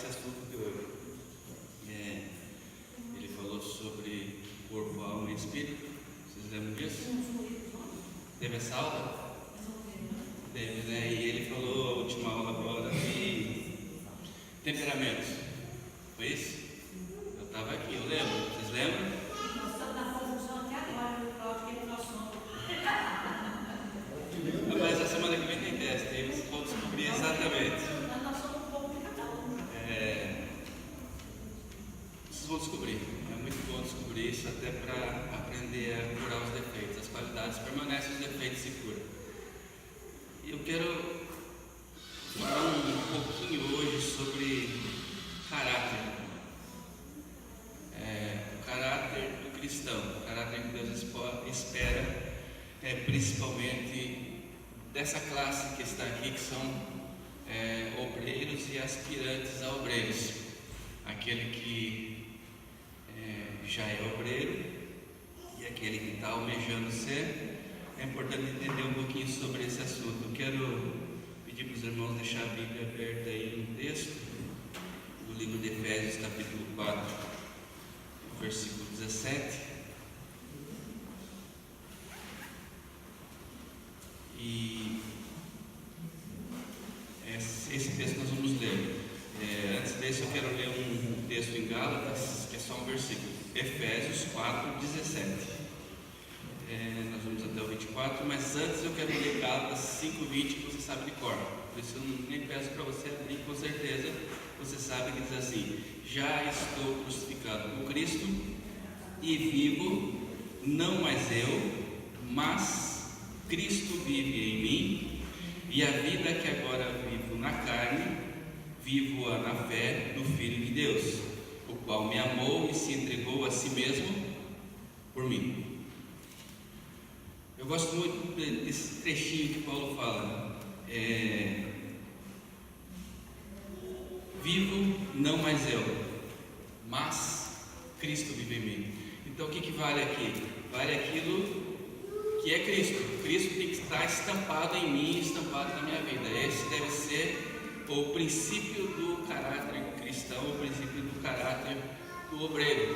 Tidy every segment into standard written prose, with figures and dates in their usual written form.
esse assunto de hoje. Ele falou sobre corpo, alma e espírito. Vocês lembram disso? Teve essa aula? Teve, né? E ele falou a última aula agora de temperamentos. Foi isso? Eu estava aqui, eu lembro. Vocês lembram? Mas a semana que vem tem teste, aí vocês vão descobrir exatamente. Vocês vão descobrir. É muito bom descobrir isso, até para aprender a curar os defeitos. As qualidades permanecem, os defeitos se curam. E eu quero falar um pouquinho hoje sobre caráter. O caráter do cristão, o caráter que Deus espera, principalmente dessa classe que está aqui, que são obreiros e aspirantes a obreiros. Aquele que já é obreiro e aquele que está almejando ser. É importante entender um pouquinho sobre esse assunto. Eu quero pedir para os irmãos deixar a Bíblia aberta aí no texto do livro de Efésios, capítulo 4, versículo 17. E esse texto nós vamos ler. Antes desse eu quero ler um texto em Gálatas, que é só um versículo. Efésios 4, 17. Nós vamos até o 24, mas antes eu quero ler Gálatas 5, 20, que você sabe de cor. Por isso eu nem peço para você abrir, com certeza você sabe que diz assim: já estou crucificado com Cristo e vivo, não mais eu, mas Cristo vive em mim, e a vida que agora vivo na carne, vivo-a na fé do Filho de Deus, o qual me amou e se entregou a si mesmo por mim. Eu gosto muito desse trechinho que Paulo fala. Vivo não mais eu, mas Cristo vive em mim. Então o que vale aqui? Vale aquilo que é Cristo. Cristo tem que estar estampado em mim, estampado na minha vida. Esse deve ser o princípio do caráter cristão, o princípio do caráter do obreiro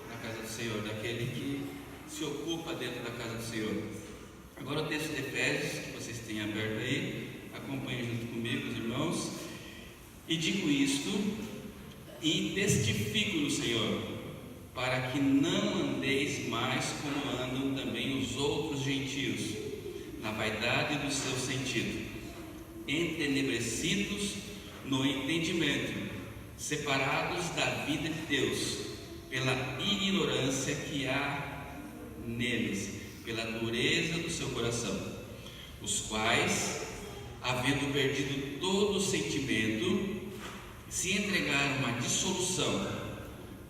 na casa do Senhor, daquele que se ocupa dentro da casa do Senhor. Agora o texto de Efésios, que vocês têm aberto aí, acompanhem junto comigo, os irmãos. E digo isto, e testifico no Senhor, para que não andeis mais como andam também os outros gentios, na vaidade do seu sentido, entenebrecidos no entendimento, separados da vida de Deus, pela ignorância que há neles, pela dureza do seu coração, os quais, havendo perdido todo o sentimento, se entregaram à dissolução,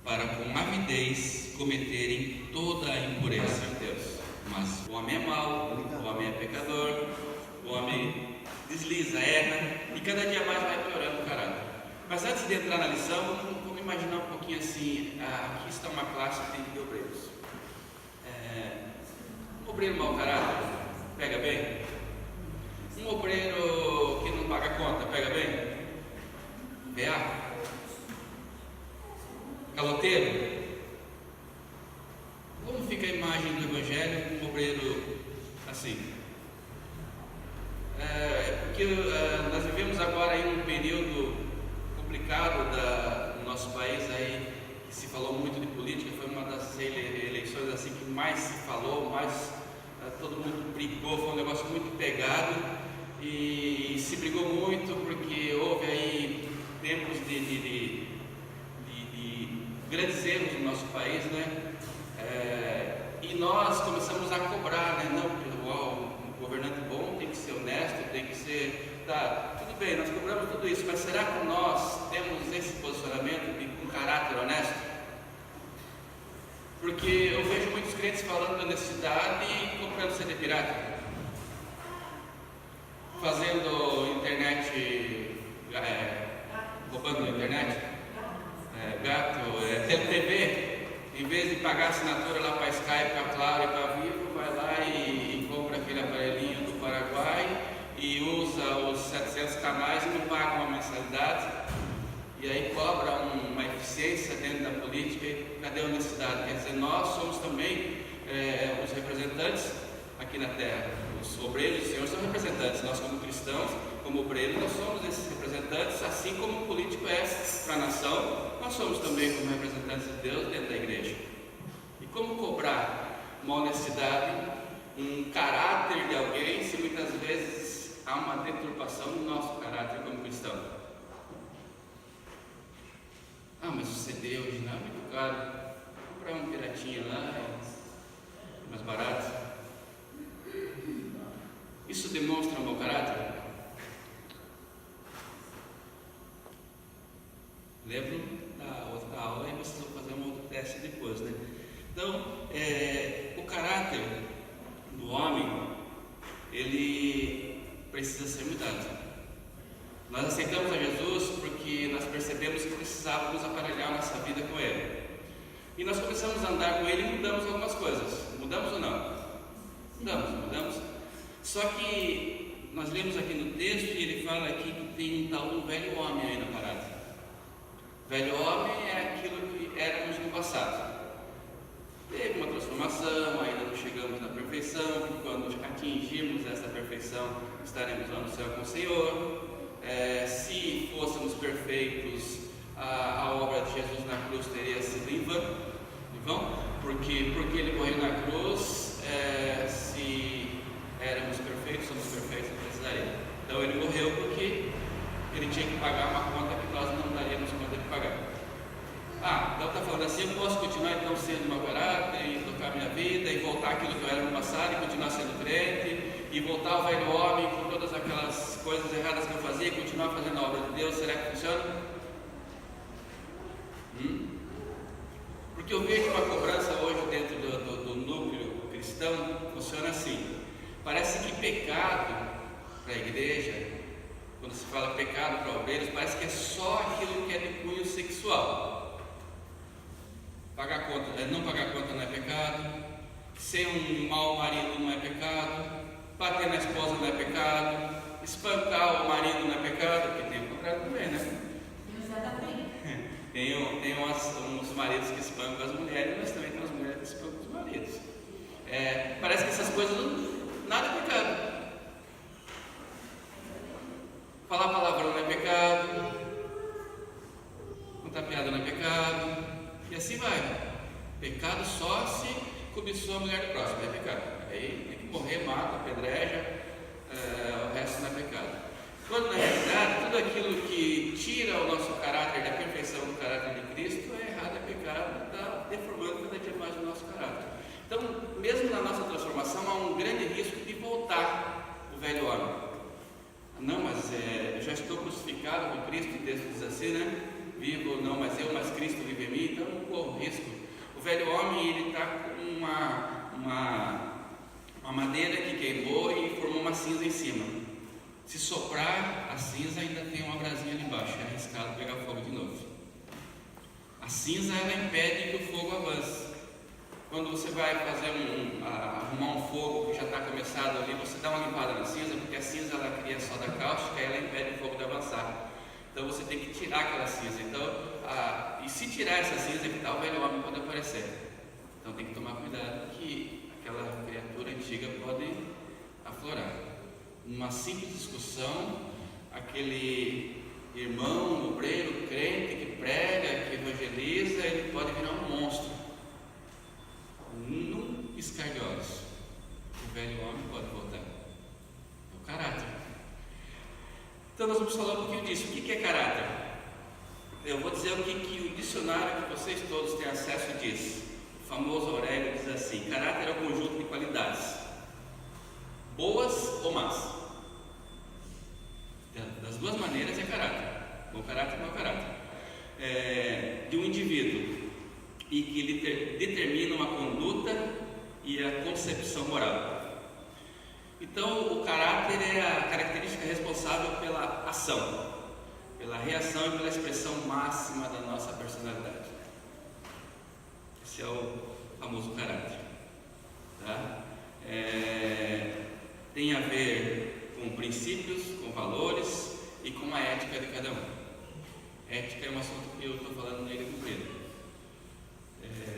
para com avidez cometerem toda a impureza de Deus. Mas o homem é mau, o homem é pecador, o homem desliza, erra, e cada dia mais vai piorando o caráter. Mas antes de entrar na lição, vamos imaginar um pouquinho assim. Aqui está uma classe que tem de obreiros. Um obreiro mau caráter, pega bem? Um obreiro que não paga conta, pega bem? Veaco? Caloteiro? Como fica a imagem do Evangelho com um obreiro assim? Porque nós vivemos agora em um período complicado do nosso país aí, que se falou muito de política. Foi uma das eleições assim que mais se falou, mais todo mundo brigou, foi um negócio muito pegado, e se brigou muito porque houve aí tempos de grandes erros no nosso país, né? E nós começamos a cobrar, né? Não, um governante bom tem que ser honesto, tem que ser... Tá, tudo bem, nós cobramos tudo isso, mas será que nós temos esse posicionamento de um caráter honesto? Porque eu vejo muitos crentes falando da honestidade e comprando CD pirata, fazendo internet, roubando a internet, gato, TV, em vez de pagar assinatura lá para Skype, para Claro e para Vivo, vai lá e compra aquele aparelhinho do Paraguai e usa os 700 canais e não paga uma mensalidade. e aí cobra uma eficiência dentro da política. E cadê a honestidade? Quer dizer, nós somos também os representantes aqui na terra. Os obreiros do Senhor são representantes. Nós, como cristãos, como obreiros, nós somos esses representantes, assim como o político é para a nação, nós somos também como representantes de Deus dentro da igreja. E como cobrar uma honestidade, um caráter de alguém, se muitas vezes há uma deturpação no nosso caráter como cristão? Ah, mas o CD hoje não é muito caro, vou comprar um piratinha lá, é mais barato. Isso demonstra um bom caráter? Lembro da outra aula, e vocês vão fazer um outro teste depois, né? Então, o caráter do homem, ele precisa ser mudado. Nós aceitamos a Jesus porque nós percebemos que precisávamos aparelhar nossa vida com Ele. E nós começamos a andar com Ele e mudamos algumas coisas. Mudamos ou não? Mudamos. Só que nós lemos aqui no texto e ele fala aqui que tem um tal velho homem aí na parada. Velho homem é aquilo que éramos no passado. Teve uma transformação, ainda não chegamos na perfeição, porque quando atingirmos essa perfeição, estaremos lá no céu com o Senhor. Se fôssemos perfeitos, a obra de Jesus na cruz teria sido em vão, porque Ele morreu na cruz. Se éramos perfeitos, somos perfeitos, não precisaria. Então Ele morreu porque Ele tinha que pagar uma conta que nós não daríamos conta de pagar. Então está falando assim, eu posso continuar então sendo mau caráter e tocar minha vida e voltar aquilo que eu era no passado e continuar sendo crente e voltar ao velho homem com todas aquelas coisas erradas que eu fazia e continuar fazendo a obra de Deus? Será que funciona? Porque eu vejo uma cobrança hoje dentro do núcleo cristão, funciona assim. Parece que pecado para a igreja, quando se fala pecado para obreiros, parece que é só aquilo que é de cunho sexual. Pagar conta, não pagar conta não é pecado, ser um mau marido não é pecado, bater na esposa não é pecado, espancar o marido não é pecado, porque tem o contrário também, né? Exatamente. Tem uns maridos que espancam as mulheres, mas também tem umas mulheres que espancam os maridos. Parece que essas coisas nada é pecado. Falar palavrão não é pecado, contar piada não é pecado, e assim vai. Pecado só se cobiçou a mulher do próximo, é pecado. Aí tem que morrer, mata, apedreja, o resto não é pecado. Quando na realidade tudo aquilo que tira o nosso caráter da perfeição do caráter de Cristo é errado, é pecado, está deformando cada dia mais o nosso caráter. Então, mesmo na nossa transformação, há um grande risco de voltar o velho homem. Não, mas eu já estou crucificado com Cristo, o texto diz assim, né? Vivo não mais eu, mas Cristo vive em mim, então não corro risco. O velho homem, ele está com uma madeira que queimou e formou uma cinza em cima. Se soprar, a cinza ainda tem uma brasinha ali embaixo, é arriscado pegar fogo de novo. A cinza, ela impede que o fogo avance. Quando você vai fazer arrumar um fogo que já está começado ali, você dá uma limpada na cinza, porque a cinza ela cria soda cáustica e ela impede o fogo de avançar. Então você tem que tirar aquela cinza. E se tirar essa cinza, que tal o velho homem pode aparecer. Então tem que tomar cuidado que aquela criatura antiga pode aflorar. Numa simples discussão, aquele irmão, obreiro, crente que prega, que evangeliza, ele pode virar um monstro. Num piscar de olhos, o velho homem pode voltar. É o caráter. Então nós vamos falar um pouquinho disso. O que é caráter? Eu vou dizer o que o dicionário que vocês todos têm acesso diz. O famoso Aurélio diz assim: caráter é um conjunto de qualidades, boas ou más. Das duas maneiras é caráter. Bom caráter e mau caráter. De um indivíduo e que ele determina uma conduta e a concepção moral. Então, o caráter é a característica responsável pela ação, pela reação e pela expressão máxima da nossa personalidade. Esse é o famoso caráter. Tá? Tem a ver com princípios, com valores e com a ética de cada um. Ética é eu estou falando nele com Pedro.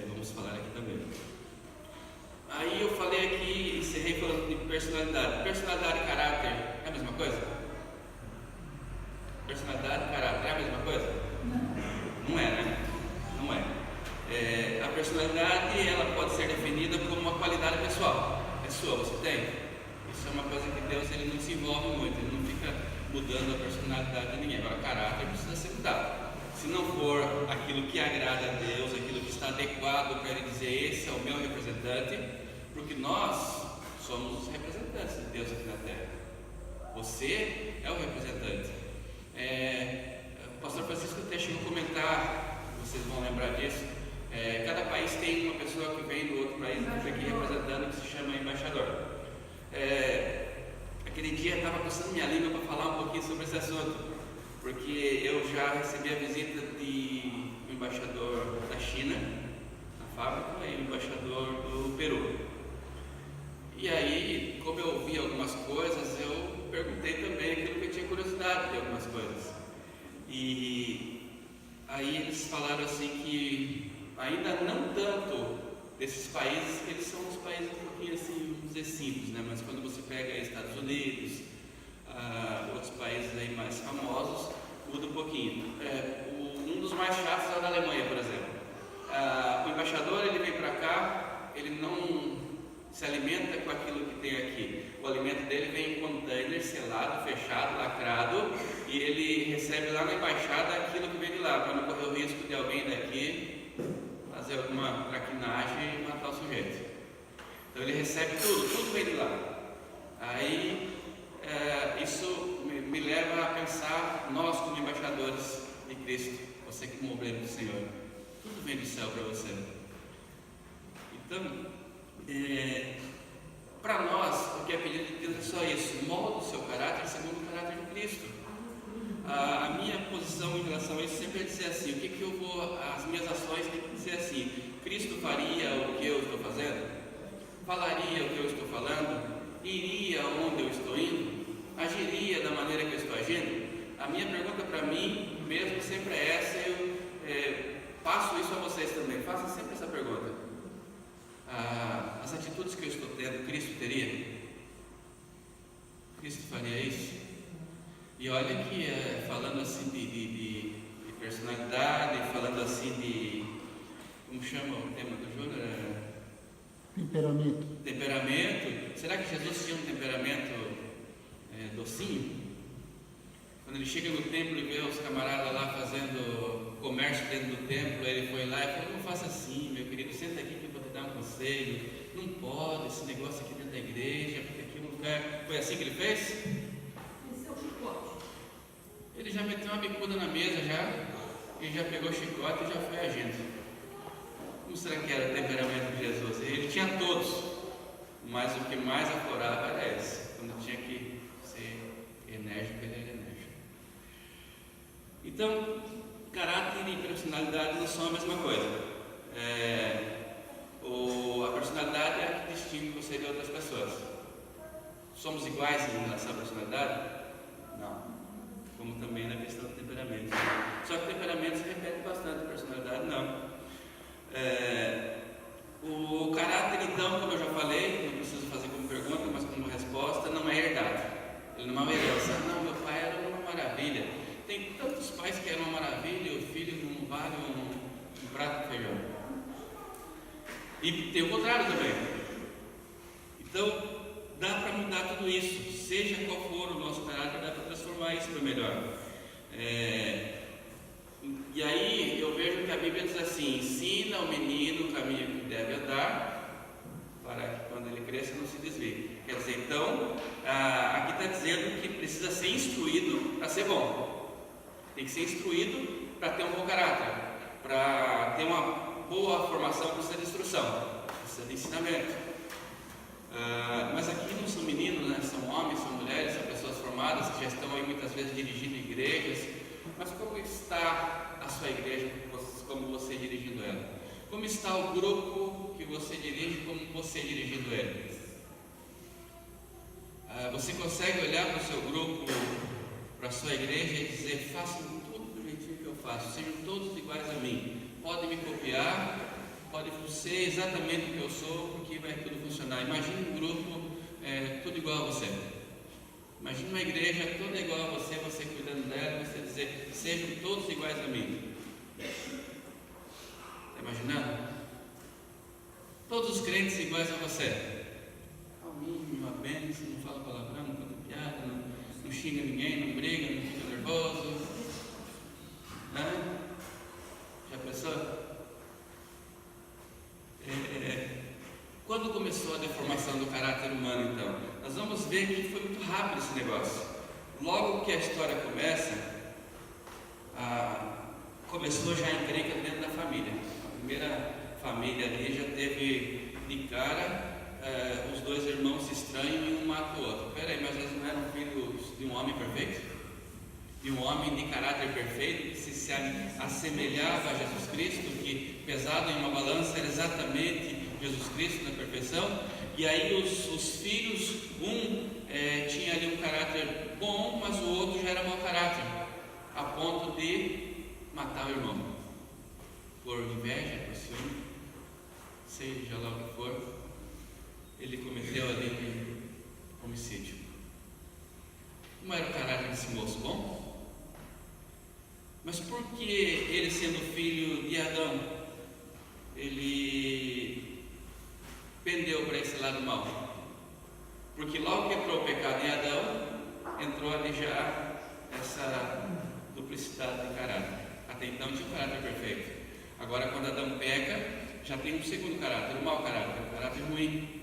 Vamos falar aqui também. Aí eu falei aqui, encerrei falando de personalidade. Personalidade e caráter é a mesma coisa? Personalidade e caráter é a mesma coisa? Não é, né? Não é. A personalidade, ela pode ser definida como uma qualidade pessoal. É sua, você tem. Isso é uma coisa que Deus, ele não se envolve muito, ele não fica mudando a personalidade de ninguém. Agora, caráter precisa ser mudado. Se não for aquilo que agrada a Deus, aquilo que está adequado para ele dizer, esse é o meu representante, porque nós somos os representantes de Deus aqui na terra. Você é o representante. O pastor Francisco até chegou a comentar, vocês vão lembrar disso, cada país tem uma pessoa que vem do outro país e fica aqui representando, que se chama embaixador. Aquele dia eu estava coçando minha língua para falar um pouquinho sobre esse assunto, porque eu já recebi a visita do embaixador da China, na fábrica, e o embaixador do Peru. E aí, como eu ouvi algumas coisas, eu perguntei também aquilo que eu tinha curiosidade de algumas coisas. E aí eles falaram assim que ainda não tanto desses países, que eles são uns países um pouquinho assim, vamos dizer simples, né? Mas quando você pega Estados Unidos, outros países aí mais famosos, muda um pouquinho. Um dos mais chatos é o da Alemanha, por exemplo. O embaixador, ele vem para cá, ele não se alimenta com aquilo que tem aqui. O alimento dele vem em container, selado, fechado, lacrado, e ele recebe lá na embaixada aquilo que vem de lá, para não correr o risco de alguém daqui fazer alguma traquinagem e matar o sujeito. Então ele recebe tudo vem de lá. Aí isso me leva a pensar, nós como embaixadores de Cristo, você como obreiro do Senhor, tudo vem do céu para você. Então, para nós, o que é pedido de Deus é só isso: molda o seu caráter segundo o caráter de Cristo. A minha posição em relação a isso sempre é dizer assim: as minhas ações têm que dizer assim, Cristo faria o que eu estou fazendo? Falaria o que eu estou falando? Iria onde eu estou indo? Agiria da maneira que eu estou agindo? A minha pergunta para mim mesmo sempre é essa, eu passo isso a vocês também, façam sempre essa pergunta. As atitudes que eu estou tendo, Cristo teria? Cristo faria isso? E olha que falando assim de personalidade, falando assim de, como chama o tema do Júnior? Temperamento. Será que Jesus tinha um temperamento docinho? Quando ele chega no templo e vê os camaradas lá fazendo comércio dentro do templo, ele foi lá e falou: não faça assim, meu querido, senta aqui que eu vou te dar um conselho. Não pode esse negócio aqui dentro da igreja, porque aqui não lugar. Foi assim que ele fez? Esse é o chicote. Ele já meteu uma bicuda na mesa e já pegou o chicote e já foi agindo. Como será que era o temperamento de Jesus? Ele tinha todos, mas o que mais aflorava era esse. Quando tinha que ser enérgico, ele era enérgico. Então, caráter e personalidade não são a mesma coisa. A personalidade é a que distingue você de outras pessoas. Somos iguais em relação à personalidade? Não. Como também na questão do temperamento. Só que o temperamento se repete bastante, a personalidade não. O caráter, então, como eu já falei, não preciso fazer como pergunta, mas como resposta, não é herdado. Ele não é uma herança. Não, meu pai era uma maravilha. Tem tantos pais que eram uma maravilha e o filho não vale um prato de feijão. E tem o contrário também. Então, dá para mudar tudo isso. Seja qual for o nosso caráter, dá para transformar isso para o melhor. E aí eu vejo que a Bíblia diz assim: ensina o menino o caminho que deve andar, para que quando ele cresça não se desvie. Quer dizer, então, aqui está dizendo que precisa ser instruído para ser bom. Tem que ser instruído para ter um bom caráter, para ter uma boa formação, precisa de instrução, precisa de ensinamento. Mas aqui não são meninos, né? São homens, são mulheres, são pessoas formadas que já estão aí muitas vezes dirigindo igrejas. Mas como está a sua igreja, como você dirigindo ela? Como está o grupo que você dirige, como você dirigindo ele? Você consegue olhar para o seu grupo, para a sua igreja e dizer: façam tudo do jeitinho que eu faço? faço, sejam todos iguais a mim. Podem me copiar, podem ser exatamente o que eu sou, porque vai tudo funcionar. Imagine um grupo tudo igual a você. Imagine uma igreja toda igual a você, você cuidando dela, você dizer, sejam todos iguais a mim. Está imaginando? Todos os crentes iguais a você. Calminho, uma bênção, não fala palavrão, não conta piada, não xinga ninguém, não briga, não fica nervoso. Já pensou? Quando começou a deformação do caráter humano, então? Nós vamos ver que foi muito rápido esse negócio. Logo que a história começou já a encrenca dentro da família. A primeira família ali já teve de cara os dois irmãos se estranham e um mata o outro. Peraí, mas eles não eram filhos de um homem perfeito? De um homem de caráter perfeito, que se assemelhava a Jesus Cristo, que pesado em uma balança era exatamente Jesus Cristo na perfeição. E aí os filhos, tinha ali um caráter bom, mas o outro já era mau caráter, a ponto de matar o irmão, por inveja, por ciúme, seja lá o que for, ele cometeu ali um homicídio. Como era o caráter desse moço? Bom? Mas por que ele, sendo filho de Adão, ele pendeu para esse lado mau? Porque logo que entrou o pecado em Adão, entrou ali já essa duplicidade de caráter. Até então tinha um caráter perfeito. Agora, quando Adão peca, já tem um segundo caráter, um mau caráter, um caráter ruim.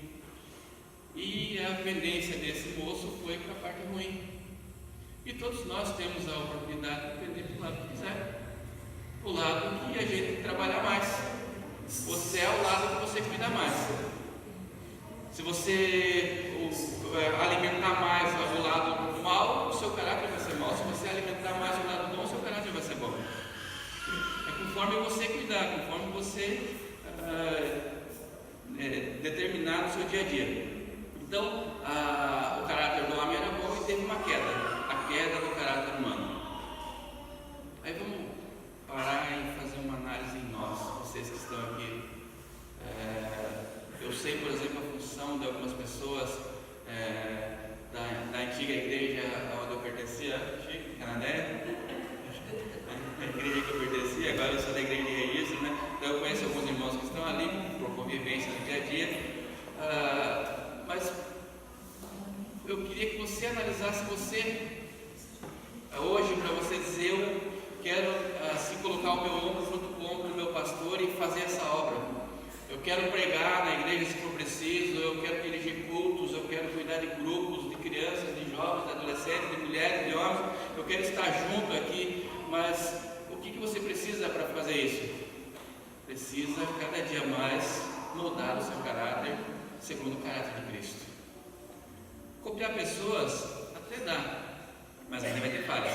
E a pendência desse moço foi para a parte ruim. E todos nós temos a oportunidade de depender do lado que quiser, o lado que a gente trabalha mais. Você é o lado que você cuida mais. Se você alimentar mais o lado mal, o seu caráter vai ser mau. Se você alimentar mais o lado bom, o seu caráter vai ser bom. É conforme você cuidar, conforme você determinar no seu dia a dia. Então, o caráter do homem era bom e teve uma queda. A queda do caráter humano. Aí vamos parar e fazer uma análise em nós, vocês que estão aqui. Eu sei, por exemplo, a função de algumas pessoas da antiga igreja onde eu pertencia, Canadé, a igreja que eu pertencia, agora eu sou da igreja de registro, né? Então eu conheço alguns irmãos que estão ali por convivência no dia a dia, mas eu queria que você analisasse hoje, para você dizer, eu quero assim colocar o meu ombro junto com o ombro do meu pastor e fazer essa obra. Eu quero pregar na igreja se for preciso, eu quero dirigir cultos, eu quero cuidar de grupos, de crianças, de jovens, de adolescentes, de mulheres, de homens, eu quero estar junto aqui, mas o que você precisa para fazer isso? Precisa cada dia mais moldar o seu caráter segundo o caráter de Cristo. Copiar pessoas até dá, mas ainda vai ter falhas.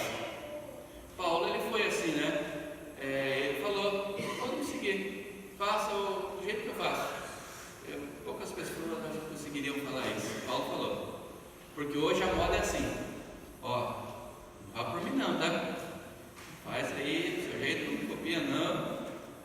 Paulo, ele foi assim, né? Ele falou, pode me seguir, faça do jeito que eu faço. Poucas pessoas acho que conseguiriam falar isso. Paulo falou, porque hoje a moda é assim, não vá por mim não, tá? Faz aí do seu jeito, não me copia não.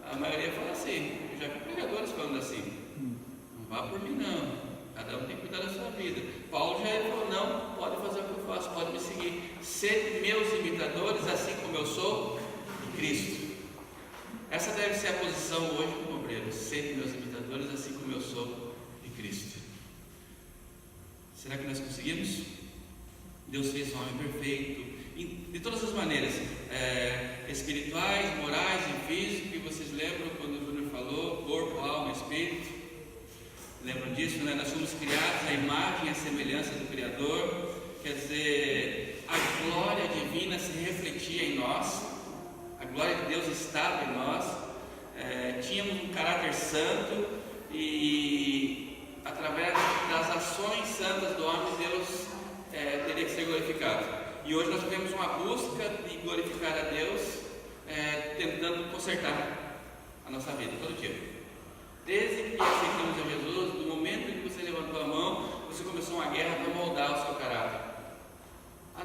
A maioria fala assim, eu já vi pregadores falando assim, não vá por mim não. Cada um tem que cuidar da sua vida. Paulo já falou, não, pode fazer o que eu faço, pode me seguir. Sede meus imitadores, assim como eu sou de Cristo. Essa deve ser a posição hoje do obreiro. Sede meus imitadores, assim como eu sou de Cristo. Será que nós conseguimos? Deus fez um homem perfeito, de todas as maneiras, espirituais, morais e físicos, que vocês lembram quando o Júnior falou, corpo, alma, espírito. Lembram disso, né? Nós somos criados à imagem e à semelhança do Criador, quer dizer, a glória divina se refletia em nós, a glória de Deus estava em nós, tínhamos um caráter santo e através das ações santas do homem, Deus teria que ser glorificado. E hoje nós temos uma busca de glorificar a Deus, tentando consertar a nossa vida todo dia. Desde que aceitamos a Jesus, do momento em que você levantou a mão, você começou uma guerra para moldar o seu caráter.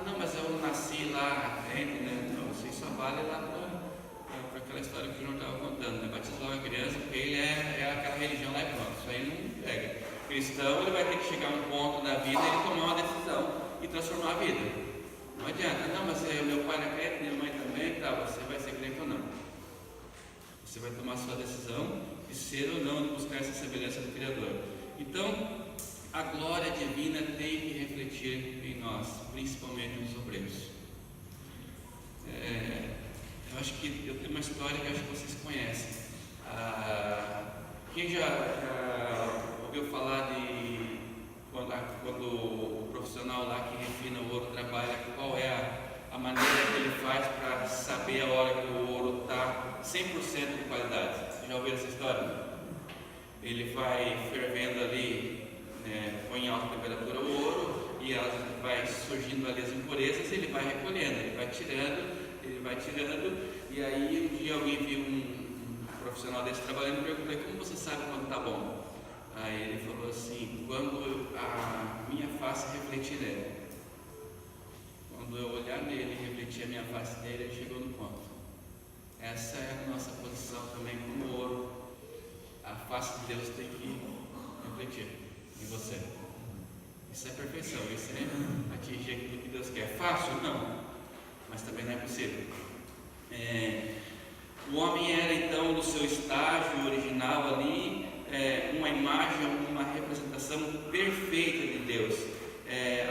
Não, mas eu nasci lá na frente, né? Não, você só vale lá cristão, ele vai ter que chegar a um ponto da vida e ele tomar uma decisão e transformar a vida. Não adianta, não, mas meu pai é crente, minha mãe também, tá, você vai ser crente ou não. Você vai tomar a sua decisão de ser ou não, de buscar essa semelhança do Criador. Então, a glória divina tem que refletir em nós, principalmente nos obreiros. Eu acho que eu tenho uma história que eu acho que vocês conhecem. Quem já ouviu falar de quando o profissional lá que refina o ouro trabalha, qual é a maneira que ele faz para saber a hora que o ouro está 100% de qualidade? Vocês já ouviram essa história? Ele vai fervendo ali, põe em alta temperatura o ouro e vai surgindo ali as impurezas, ele vai recolhendo, ele vai tirando, e aí um dia alguém viu um profissional desse trabalhando e perguntou: como você sabe quando está bom? Aí ele falou assim: quando a minha face refletir nele. Quando eu olhar nele e refletir a minha face nele, ele chegou no ponto. Essa é a nossa posição também como ouro. A face de Deus tem que refletir em você. Isso é perfeição, isso é atingir aquilo que Deus quer. Fácil? Não, mas também não é possível. O homem era então, no seu estágio original ali, uma imagem, uma representação perfeita de Deus.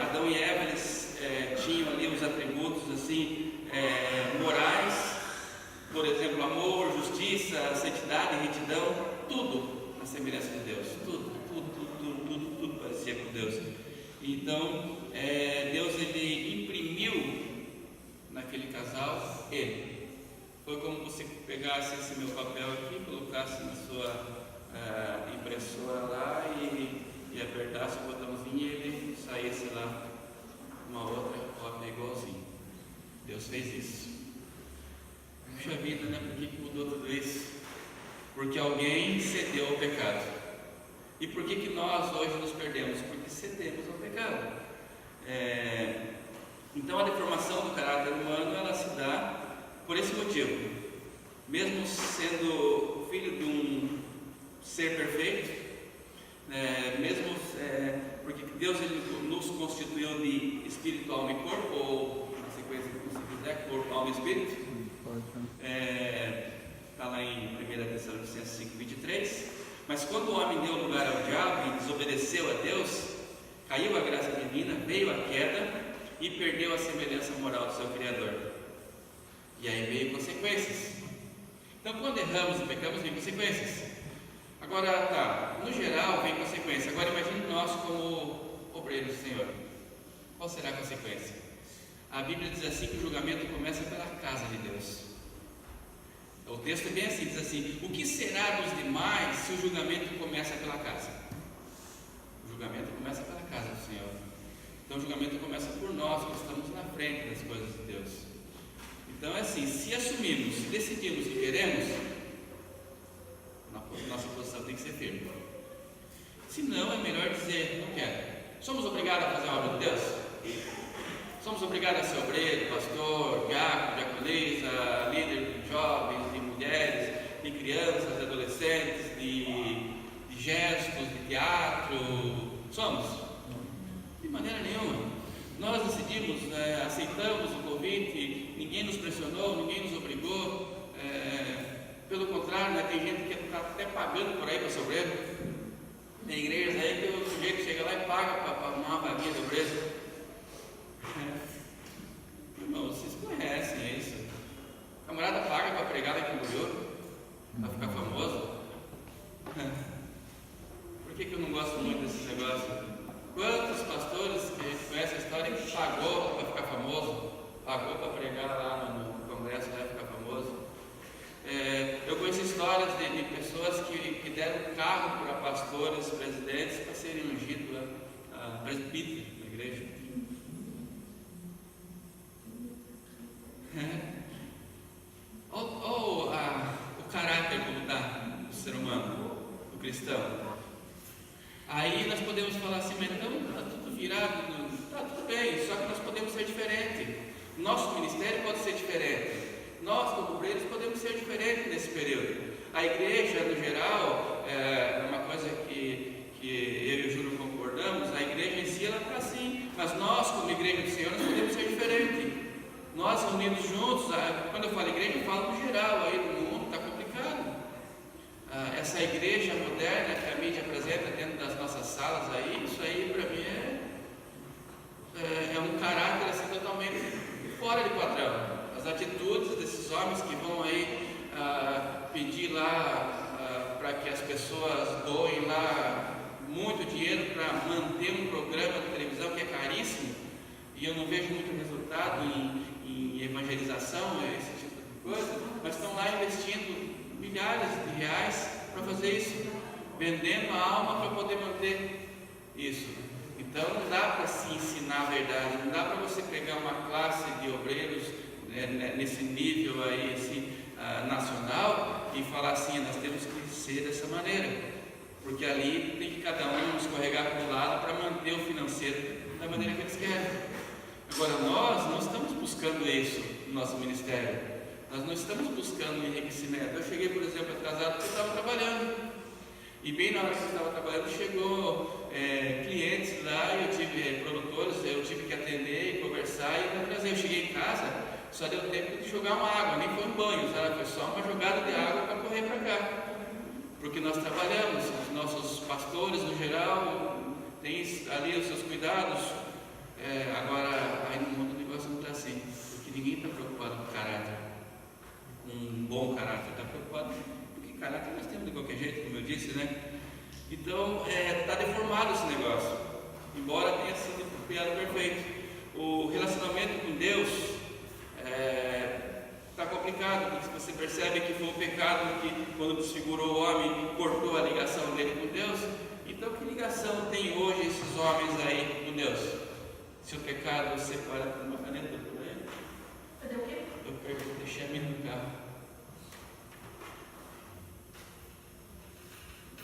Adão e Eva, eles tinham ali os atributos assim, morais, por exemplo, amor, justiça, santidade, retidão, tudo na semelhança de Deus, tudo parecia com Deus. Então, Deus, ele imprimiu naquele casal ele. Foi como se pegasse esse meu papel aqui, colocasse na sua impressora lá e apertasse o botãozinho e ele saísse lá uma outra cópia igualzinho. Deus fez isso. Puxa vida, né? Por que mudou tudo isso? Porque alguém cedeu ao pecado. E por que nós hoje nos perdemos? Porque cedemos ao pecado. Então a deformação do caráter humano, ela se dá por esse motivo. Mesmo sendo filho de um ser perfeito, mesmo porque Deus, ele nos constituiu de espírito, alma e corpo, ou na sequência, se quiser, corpo, alma e espírito. Está lá em 1 Tessalonicenses 5:23. Mas quando o homem deu lugar ao diabo e desobedeceu a Deus, caiu a graça divina, veio a queda e perdeu a semelhança moral do seu Criador. E aí veio consequências. Então, quando erramos e pecamos, vem consequências. Agora, no geral, vem consequência. Agora, imagine nós como obreiros do Senhor. Qual será a consequência? A Bíblia diz assim que o julgamento começa pela casa de Deus. O texto é bem assim, diz assim: o que será dos demais se o julgamento começa pela casa? O julgamento começa pela casa do Senhor. Então o julgamento começa por nós, que estamos na frente das coisas de Deus. Então é assim, se assumirmos, se decidimos que queremos, nossa posição tem que ser firme. Se não, é melhor dizer: não quero. Somos obrigados a fazer a obra de Deus? Somos obrigados a ser obreiro, pastor, diácono, diaconisa, líder de jovens, de mulheres, de crianças, de adolescentes, de gestos, de teatro. Somos? De maneira nenhuma. Nós decidimos, aceitamos o convite, ninguém nos pressionou, ninguém nos obrigou. Pelo contrário, tem gente que está até pagando por aí para ser obreiro. Tem igrejas aí que o sujeito chega lá e paga para arrumar uma vaguinha de obreiro. Irmão, vocês conhecem isso. O camarada paga para pregar lá em Camboriú, para ficar famoso. Por que eu não gosto muito desses negócios? Quantos pastores que a gente conhece a história que pagou para ficar famoso, pagou para pregar lá no congresso lá e ficar famoso? Eu conheço histórias de pessoas que deram carro para pastores, presidentes, para serem ungidos lá, presbítero na igreja. O caráter como está do ser humano, do cristão. Aí nós podemos falar assim: mas então está tudo virado, está tudo bem, só que nós podemos ser diferentes. Nosso ministério pode ser diferente. Nós, como obreiros, podemos ser diferentes nesse período. A igreja, no geral, é uma coisa que que eu e o Júlio concordamos, a igreja em si ela está assim, mas nós, como igreja do Senhor, nós podemos ser diferentes. Nós reunidos juntos, quando eu falo igreja, eu falo no geral, aí no mundo está complicado. Essa igreja moderna que a mídia apresenta dentro das nossas salas aí, isso aí para mim é um caráter assim totalmente fora de padrão. As atitudes desses homens que vão aí pedir lá para que as pessoas doem lá muito dinheiro para manter um programa de televisão que é caríssimo, e eu não vejo muito resultado em evangelização, esse tipo de coisa, mas estão lá investindo milhares de reais para fazer isso, vendendo a alma para poder manter isso. Então não dá para se ensinar a verdade, não dá para você pegar uma classe de obreiros nesse nível aí assim, nacional e falar assim, nós temos que ser dessa maneira, porque ali tem que cada um escorregar para um lado para manter o financeiro da maneira que eles querem. Agora nós não estamos buscando isso no nosso ministério, nós não estamos buscando enriquecimento. Eu cheguei, por exemplo, atrasado porque eu estava trabalhando, e bem na hora que eu estava trabalhando chegou clientes lá, eu tive produtores, eu tive que atender e conversar e me trazer. Eu cheguei em casa, só deu tempo de jogar uma água, nem foi um banho, sabe? Foi só uma jogada de água para correr para cá, porque nós trabalhamos, os nossos pastores no geral têm ali os seus cuidados. Agora aí no mundo o negócio não está assim, porque ninguém está preocupado com caráter, com um bom caráter, está preocupado porque caráter nós temos de qualquer jeito, como eu disse, né? Então está deformado esse negócio, embora tenha sido criado perfeito. O relacionamento com Deus está complicado, porque você percebe que foi o pecado que, quando desfigurou o homem, cortou a ligação dele com Deus. Então que ligação tem hoje esses homens aí com Deus? Se o pecado separa por uma caneta por ele. Cadê o quê? Eu deixei a minha no carro.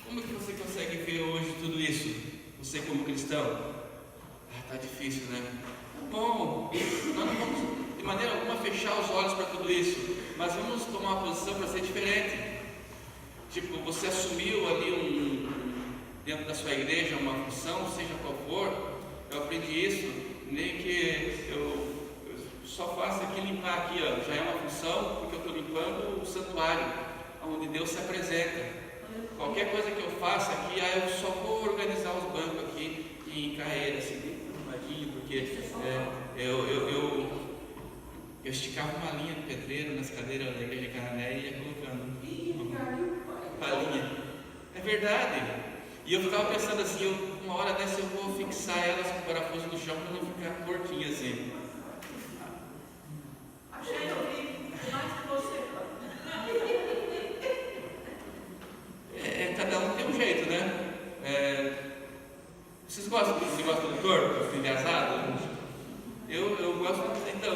Como que você consegue ver hoje tudo isso? Você como cristão? Tá difícil, né? Tá bom, nós não vamos de maneira alguma fechar os olhos para tudo isso, mas vamos tomar uma posição para ser diferente. Tipo, você assumiu ali dentro da sua igreja uma função, seja qual for. Eu aprendi isso, nem que eu só faço aqui limpar aqui, ó, já é uma função, porque eu estou limpando o santuário, onde Deus se apresenta. Qualquer coisa que eu faça aqui, eu só vou organizar os bancos aqui em carreira, assim, bem arrumadinho, porque eu esticava uma linha de pedreiro nas cadeiras da igreja de Canané e ia colocando palhinha. É verdade. E eu ficava pensando assim, uma hora dessa eu vou fixar elas com o parafuso no chão para não ficar tortinha assim. Achei horrível, mais que você. Cada um tem um jeito, né? Vocês gostam do corpo engasado? Eu gosto, então,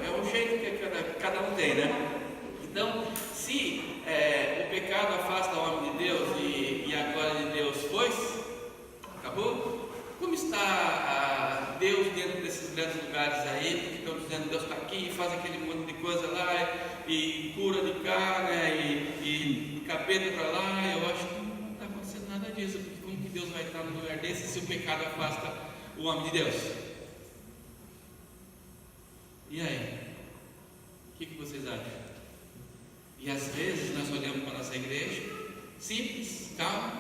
é um jeito que cada um tem, né? Então, se o pecado afasta o homem de Deus e a glória de Deus foi-se, acabou? Como está Deus dentro desses grandes lugares aí, que estão dizendo Deus está aqui e faz aquele monte de coisa lá, e cura de cá, né, e capeta para lá? Eu acho que não está acontecendo nada disso, porque como que Deus vai estar num lugar desse se o pecado afasta o homem de Deus? E aí? O que vocês acham? E às vezes nós olhamos para a nossa igreja, simples, calma,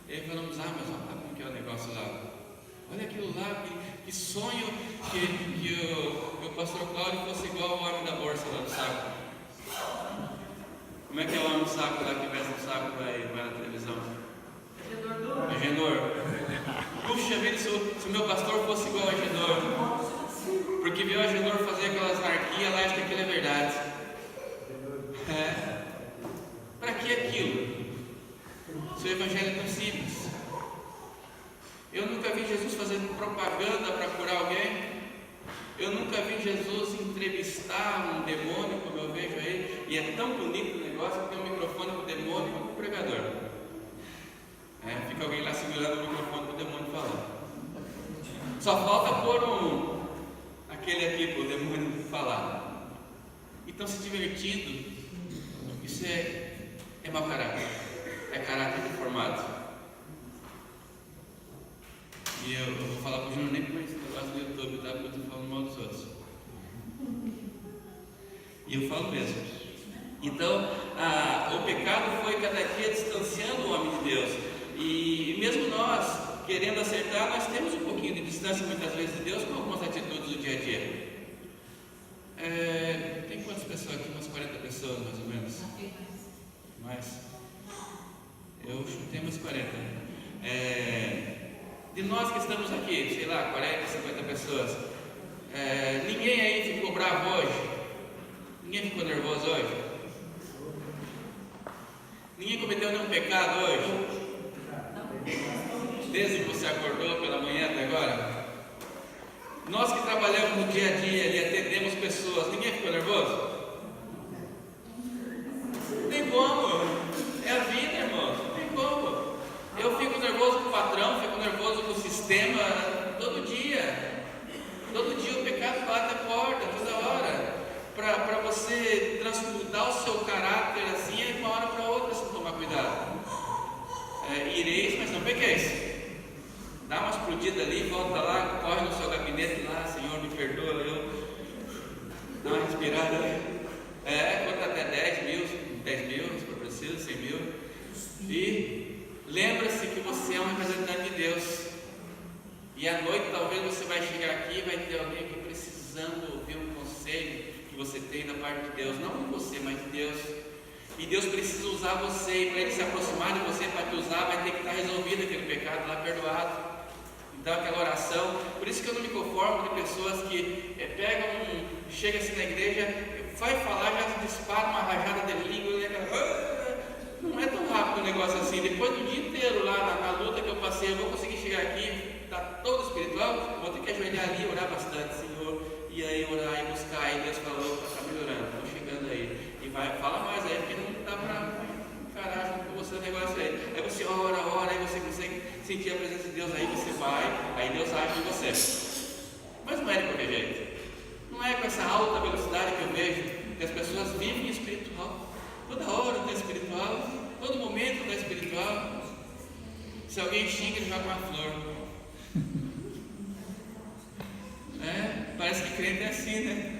e aí falamos, mas olha como que é o negócio lá. Olha aquilo lá, que sonho que o pastor Cláudio fosse igual ao homem da bolsa lá do saco. Como é que é o homem do saco lá que veste o saco e vai na televisão? Agenor. Puxa vida, se o meu pastor fosse igual ao Agenor. Porque viu o Agenor fazer aquelas anarquias lá, acho que aquilo é verdade. Para que aquilo? Se o evangelho é tão simples. Eu nunca vi Jesus fazendo propaganda para curar alguém. Eu nunca vi Jesus entrevistar um demônio, como eu vejo aí. E é tão bonito o negócio que tem um microfone para o demônio e para o pregador. Fica alguém lá segurando o microfone para o demônio falar. Só falta pôr aquele aqui para o demônio falar. E estão se divertindo. Isso é mau caráter. É caráter deformado. E eu vou falar para o Júnior nem põe esse negócio no YouTube, tá? Porque eu estou falando mal dos outros. E eu falo mesmo. Então, o pecado foi cada dia distanciando o homem de Deus. E mesmo nós, querendo acertar, nós temos um pouquinho de distância muitas vezes de Deus com algumas atitudes do dia a dia. Tem quantas pessoas aqui? Umas 40 pessoas mais ou menos? Mais? Eu chutei umas 40. De nós que estamos aqui, sei lá, 40, 50 pessoas, ninguém aí ficou bravo hoje? Ninguém ficou nervoso hoje? Ninguém cometeu nenhum pecado hoje? Desde que você acordou pela manhã até agora? Nós que trabalhamos no dia a dia e atendemos pessoas, ninguém ficou nervoso? Não tem como. É a vida, irmão. Não tem como. Eu fico nervoso com o patrão, fico nervoso com o sistema, todo dia. Todo dia o pecado bate a porta, toda hora. Para você transmudar o seu caráter assim, de uma hora para outra, se tomar cuidado. Ireis, mas não pequeis. Dá uma explodida ali, volta lá, corre no seu gabinete lá, Senhor, me perdoa, dá uma respirada. Conta até 10 mil, se for preciso, 100 mil. E lembra-se que você é um representante de Deus. E à noite talvez você vai chegar aqui e vai ter alguém que precisando ouvir um conselho que você tem da parte de Deus, não de você, mas de Deus. E Deus precisa usar você, e para Ele se aproximar de você, para te usar, vai ter que estar resolvido aquele pecado lá, perdoado. Então aquela oração, por isso que eu não me conformo de pessoas que chega assim na igreja, vai falar, já dispara uma rajada de língua, não é tão rápido um negócio assim. Depois do dia inteiro lá na luta que eu passei, eu vou conseguir chegar aqui, está todo espiritual, vou ter que ajoelhar ali e orar bastante, Senhor. E aí orar e buscar, aí Deus falou, está melhorando, estou chegando aí. E fala mais aí, porque não dá para encarar junto com você o negócio aí. Aí você ora, aí você consegue sentir a presença de Deus, aí você vai, aí Deus age em você. Mas não é de qualquer jeito. Não é com essa alta velocidade que eu vejo que as pessoas vivem espiritual. Toda hora está espiritual, todo momento está espiritual. Se alguém xinga, ele joga uma flor. Parece que crente é assim, né?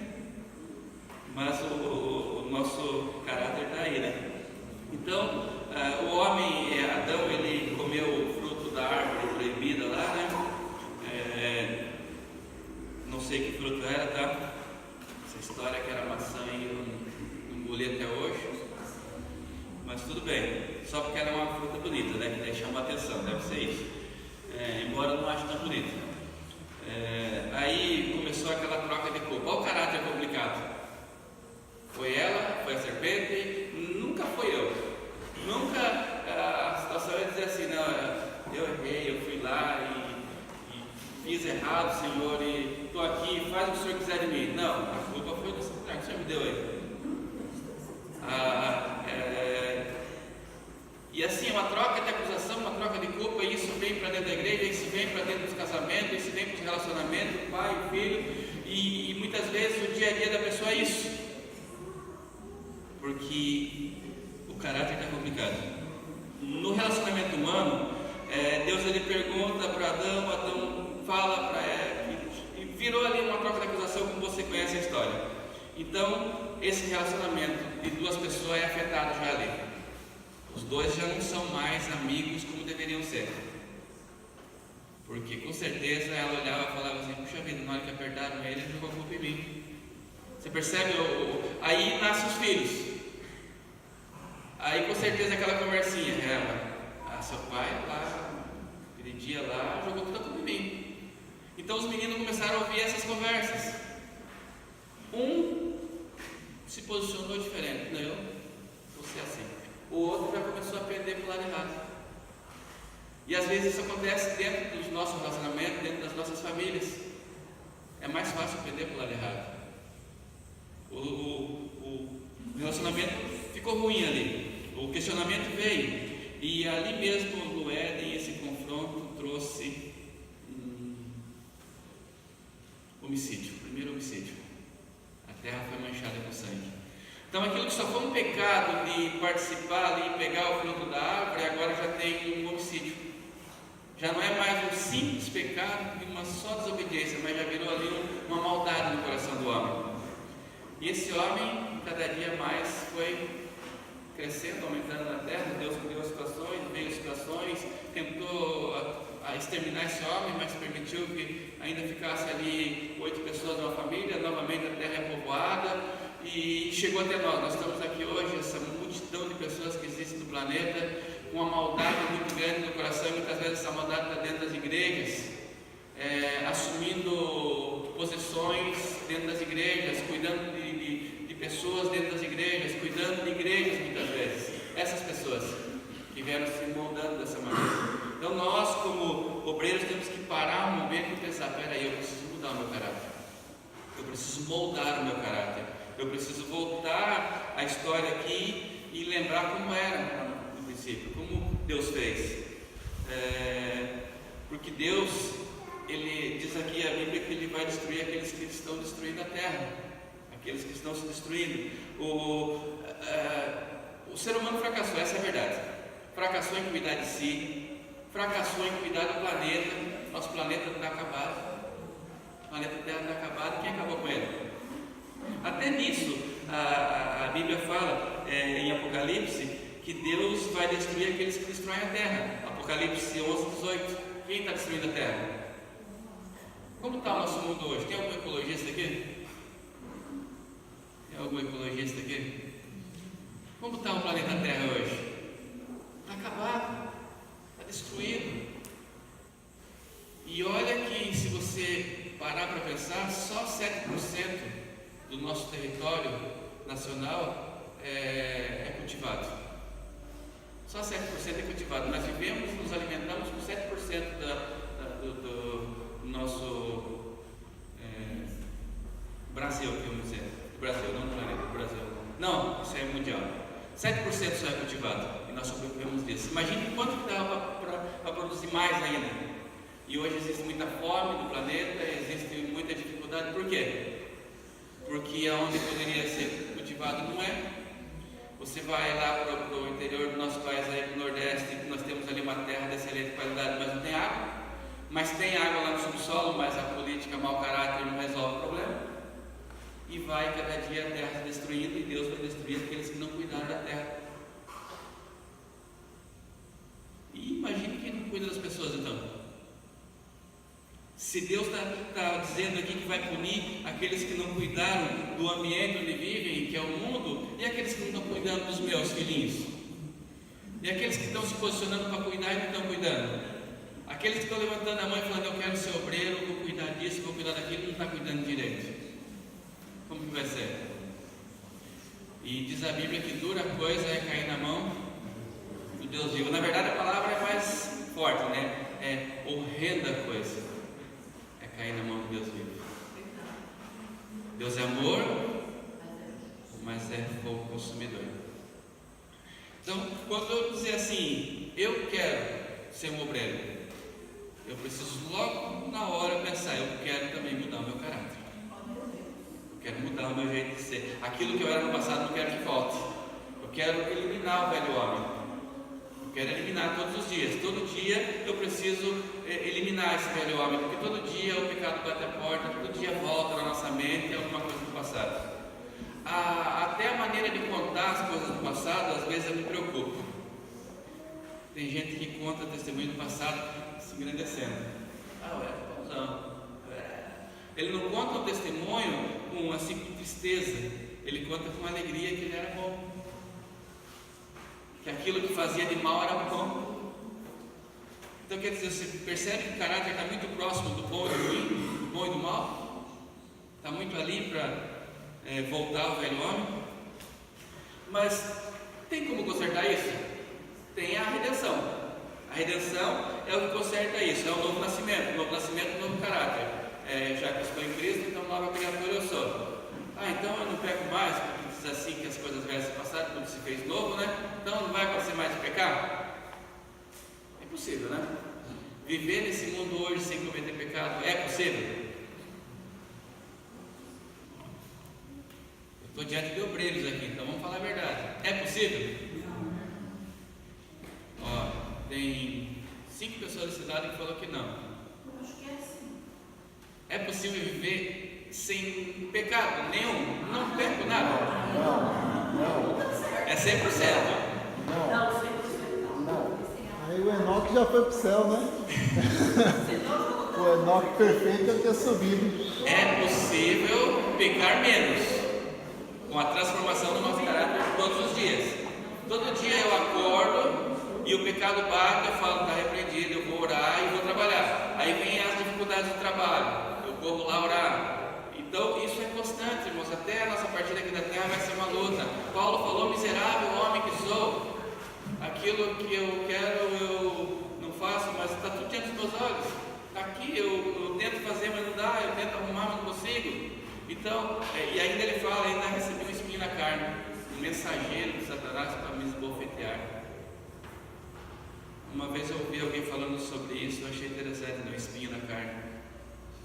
Mas o nosso caráter está aí, né? Então, o homem, Adão, ele comeu o fruto da árvore proibida lá, né? Não sei que fruto era, tá? Essa história que era maçã e eu não engoli até hoje. Mas tudo bem, só porque era uma fruta bonita, né? Que chama a atenção, deve ser isso. Embora eu não ache tão bonita. Aí começou aquela troca de culpa. Olha o caráter complicado. Foi ela, foi a serpente, nunca foi eu. Nunca a situação é dizer assim, não, eu errei, eu fui lá e fiz errado, Senhor, e estou aqui, faz o que o Senhor quiser de mim. Não, a culpa foi do Senhor, que o Senhor me deu aí. E assim, uma troca de acusação, uma troca de culpa, e isso vem para dentro da igreja, isso vem para dentro dos casamentos, isso vem para os relacionamentos, pai, filho, e muitas vezes o dia a dia da pessoa é isso, porque o caráter está complicado. No relacionamento humano, Deus ele pergunta para Adão fala para Eva, e virou ali uma troca de acusação, como você conhece a história. Então, esse relacionamento de duas pessoas é afetado já ali. Os dois já não são mais amigos como deveriam ser. Porque com certeza ela olhava e falava assim, puxa vida, na hora que apertaram ele jogou a culpa em mim. Você percebe? Aí nascem os filhos. Aí com certeza aquela conversinha, seu pai lá, aquele dia lá, jogou toda a culpa em mim. Então os meninos começaram a ouvir essas conversas. Um se posicionou diferente, não, eu vou ser assim. O outro já começou a pender para o lado errado. E às vezes isso acontece dentro dos nossos relacionamentos, dentro das nossas famílias. É mais fácil pender para o lado errado. O relacionamento ficou ruim ali. O questionamento veio. E ali mesmo no Éden, esse confronto trouxe homicídio. Primeiro homicídio. A terra foi manchada com sangue. Então aquilo que só foi um pecado de participar ali, pegar o fruto da árvore, agora já tem um homicídio. Já não é mais um simples pecado e uma só desobediência, mas já virou ali uma maldade no coração do homem. E esse homem, cada dia mais, foi crescendo, aumentando na terra. Deus criou situações, veio situações, tentou exterminar esse homem, mas permitiu que ainda ficasse ali 8 pessoas numa família. Novamente a terra é povoada e chegou até nós. Nós estamos aqui hoje, essa multidão de pessoas que existe no planeta, com uma maldade muito grande no coração, e muitas vezes essa maldade está dentro das igrejas, assumindo posições dentro das igrejas, cuidando de pessoas dentro das igrejas, cuidando de igrejas muitas vezes. Essas pessoas que vieram se moldando dessa maneira. Então nós, como obreiros, temos que parar um momento e pensar: peraí, eu preciso mudar o meu caráter, eu preciso moldar o meu caráter, eu preciso voltar à história aqui e lembrar como era no princípio, como Deus fez. Porque Deus, Ele diz aqui a Bíblia que Ele vai destruir aqueles que estão destruindo a terra, aqueles que estão se destruindo. O ser humano fracassou, essa é a verdade. Fracassou em cuidar de si, fracassou em cuidar do planeta. Nosso planeta está acabado, o planeta Terra está acabado. Quem acabou com ele? Até nisso a Bíblia fala em Apocalipse que Deus vai destruir aqueles que destroem a terra. Apocalipse 11:18. Quem está destruindo a terra? Como está o nosso mundo hoje? Tem algum ecologista aqui? Tem algum ecologista aqui? Como está o planeta Terra hoje? Está acabado, está destruído. E olha que, se você parar para pensar, só 7% do nosso território nacional é cultivado. Só 7% é cultivado. Nós vivemos, nos alimentamos com 7% do nosso Brasil, vamos dizer. Do Brasil, não do planeta, do Brasil. Não, isso é mundial. 7% só é cultivado e nós sobrevivemos disso. Imagine quanto que dava para produzir mais ainda. E hoje existe muita fome no planeta, existe muita dificuldade. Por quê? Porque onde poderia ser cultivado não é. Você vai lá para o interior do nosso país, aí para o Nordeste, nós temos ali uma terra de excelente qualidade, mas não tem água. Mas tem água lá no subsolo, mas a política, mau caráter não resolve o problema. E vai cada dia a terra se destruindo, e Deus vai destruir aqueles que não cuidaram da terra. E imagine quem não cuida das pessoas então. Se Deus está dizendo aqui que vai punir aqueles que não cuidaram do ambiente onde vivem, que é o mundo, e aqueles que não estão cuidando dos meus filhinhos? E aqueles que estão se posicionando para cuidar e não estão cuidando? Aqueles que estão levantando a mão e falando: eu quero ser obreiro, vou cuidar disso, vou cuidar daquilo, não está cuidando direito. Como que vai ser? E diz a Bíblia que dura coisa é cair na mão do Deus vivo. Na verdade a palavra é mais forte, né? É horrenda coisa cair na mão de Deus vivo. Deus é amor, mas é fogo consumidor. Então, quando eu dizer assim, eu quero ser um obreiro, eu preciso logo na hora pensar: eu quero também mudar o meu caráter, eu quero mudar o meu jeito de ser. Aquilo que eu era no passado, não quero que volte. Eu quero eliminar o velho homem. Quero eliminar todos os dias. Todo dia eu preciso eliminar esse velho homem, porque todo dia o pecado bate a porta, todo dia volta na nossa mente alguma coisa do passado. Até a maneira de contar as coisas do passado, às vezes eu me preocupo. Tem gente que conta testemunho do passado se engrandecendo. Ele não conta o testemunho com tristeza, ele conta com alegria que ele era bom, que aquilo que fazia de mal era bom. Então, quer dizer, você percebe que o caráter está muito próximo do bom e do ruim, do bom e do mal, está muito ali para voltar ao velho homem. Mas tem como consertar isso? Tem a redenção. A redenção é o que conserta isso, é o novo nascimento. O novo nascimento é o novo caráter. Já que estou em Cristo, então nova criatura eu sou. Então eu não peco mais, porque diz assim que as coisas velhas se passaram, tudo se fez novo, né? Então não vai acontecer mais de pecar? É possível, né? Viver nesse mundo hoje sem cometer pecado é possível? Eu estou diante de obreiros aqui, então vamos falar a verdade. É possível? Tem 5 pessoas desse lado que falou que não. Eu acho que é assim. É possível viver sem pecado nenhum? Não peco nada. Não. É 100%. Não, 100% Não. Aí o Enoque já foi para o céu, né? O Enoque perfeito é ter subido. É possível pecar menos, com a transformação do nosso caráter todos os dias. Todo dia eu acordo e o pecado bate, eu falo, está repreendido, eu vou orar e vou trabalhar. Aí vem as dificuldades do trabalho, eu corro lá orar. Então isso é constante, irmãos, até a nossa partida aqui na terra vai ser uma luta. Paulo falou, miserável homem que sou, aquilo que eu quero eu não faço, mas está tudo diante dos meus olhos. Está aqui, eu tento fazer, mas não dá, eu tento arrumar, mas não consigo. Então, e ainda ele fala, ainda recebi um espinho na carne, um mensageiro de Satanás para me esbofetear. Uma vez eu ouvi alguém falando sobre isso, eu achei interessante, um espinho na carne.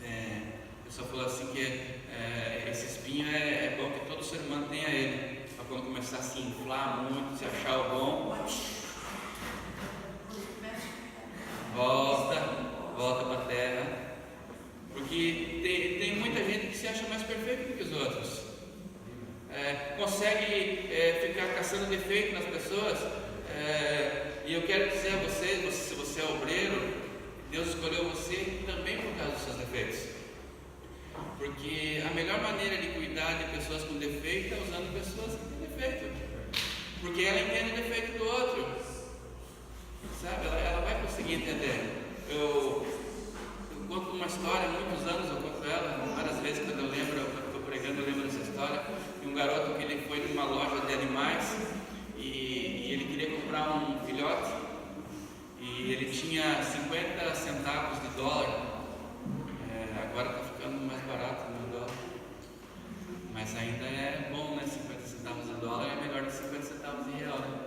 A pessoa falou assim que esse espinho é bom que todo ser humano tenha ele, para quando começar a se inflar muito, se achar o bom, volta para a terra, porque tem muita gente que se acha mais perfeito do que os outros, consegue ficar caçando defeito nas pessoas, e eu quero dizer a vocês, se você é obreiro, Deus escolheu você também por causa dos seus defeitos, porque a melhor maneira de cuidar de pessoas com defeito é usando pessoas que têm defeito, porque ela entende o defeito do outro, sabe? Ela vai conseguir entender. Eu conto uma história, há muitos anos eu conto ela, várias vezes quando eu lembro, quando estou pregando, eu lembro dessa história, de um garoto que ele foi numa loja de animais e ele queria comprar um filhote e ele tinha 50 centavos de dólar, agora está ficando mais barato no dólar, mas ainda é bom, né? 50 centavos de dólar é melhor que 50 centavos de real, né?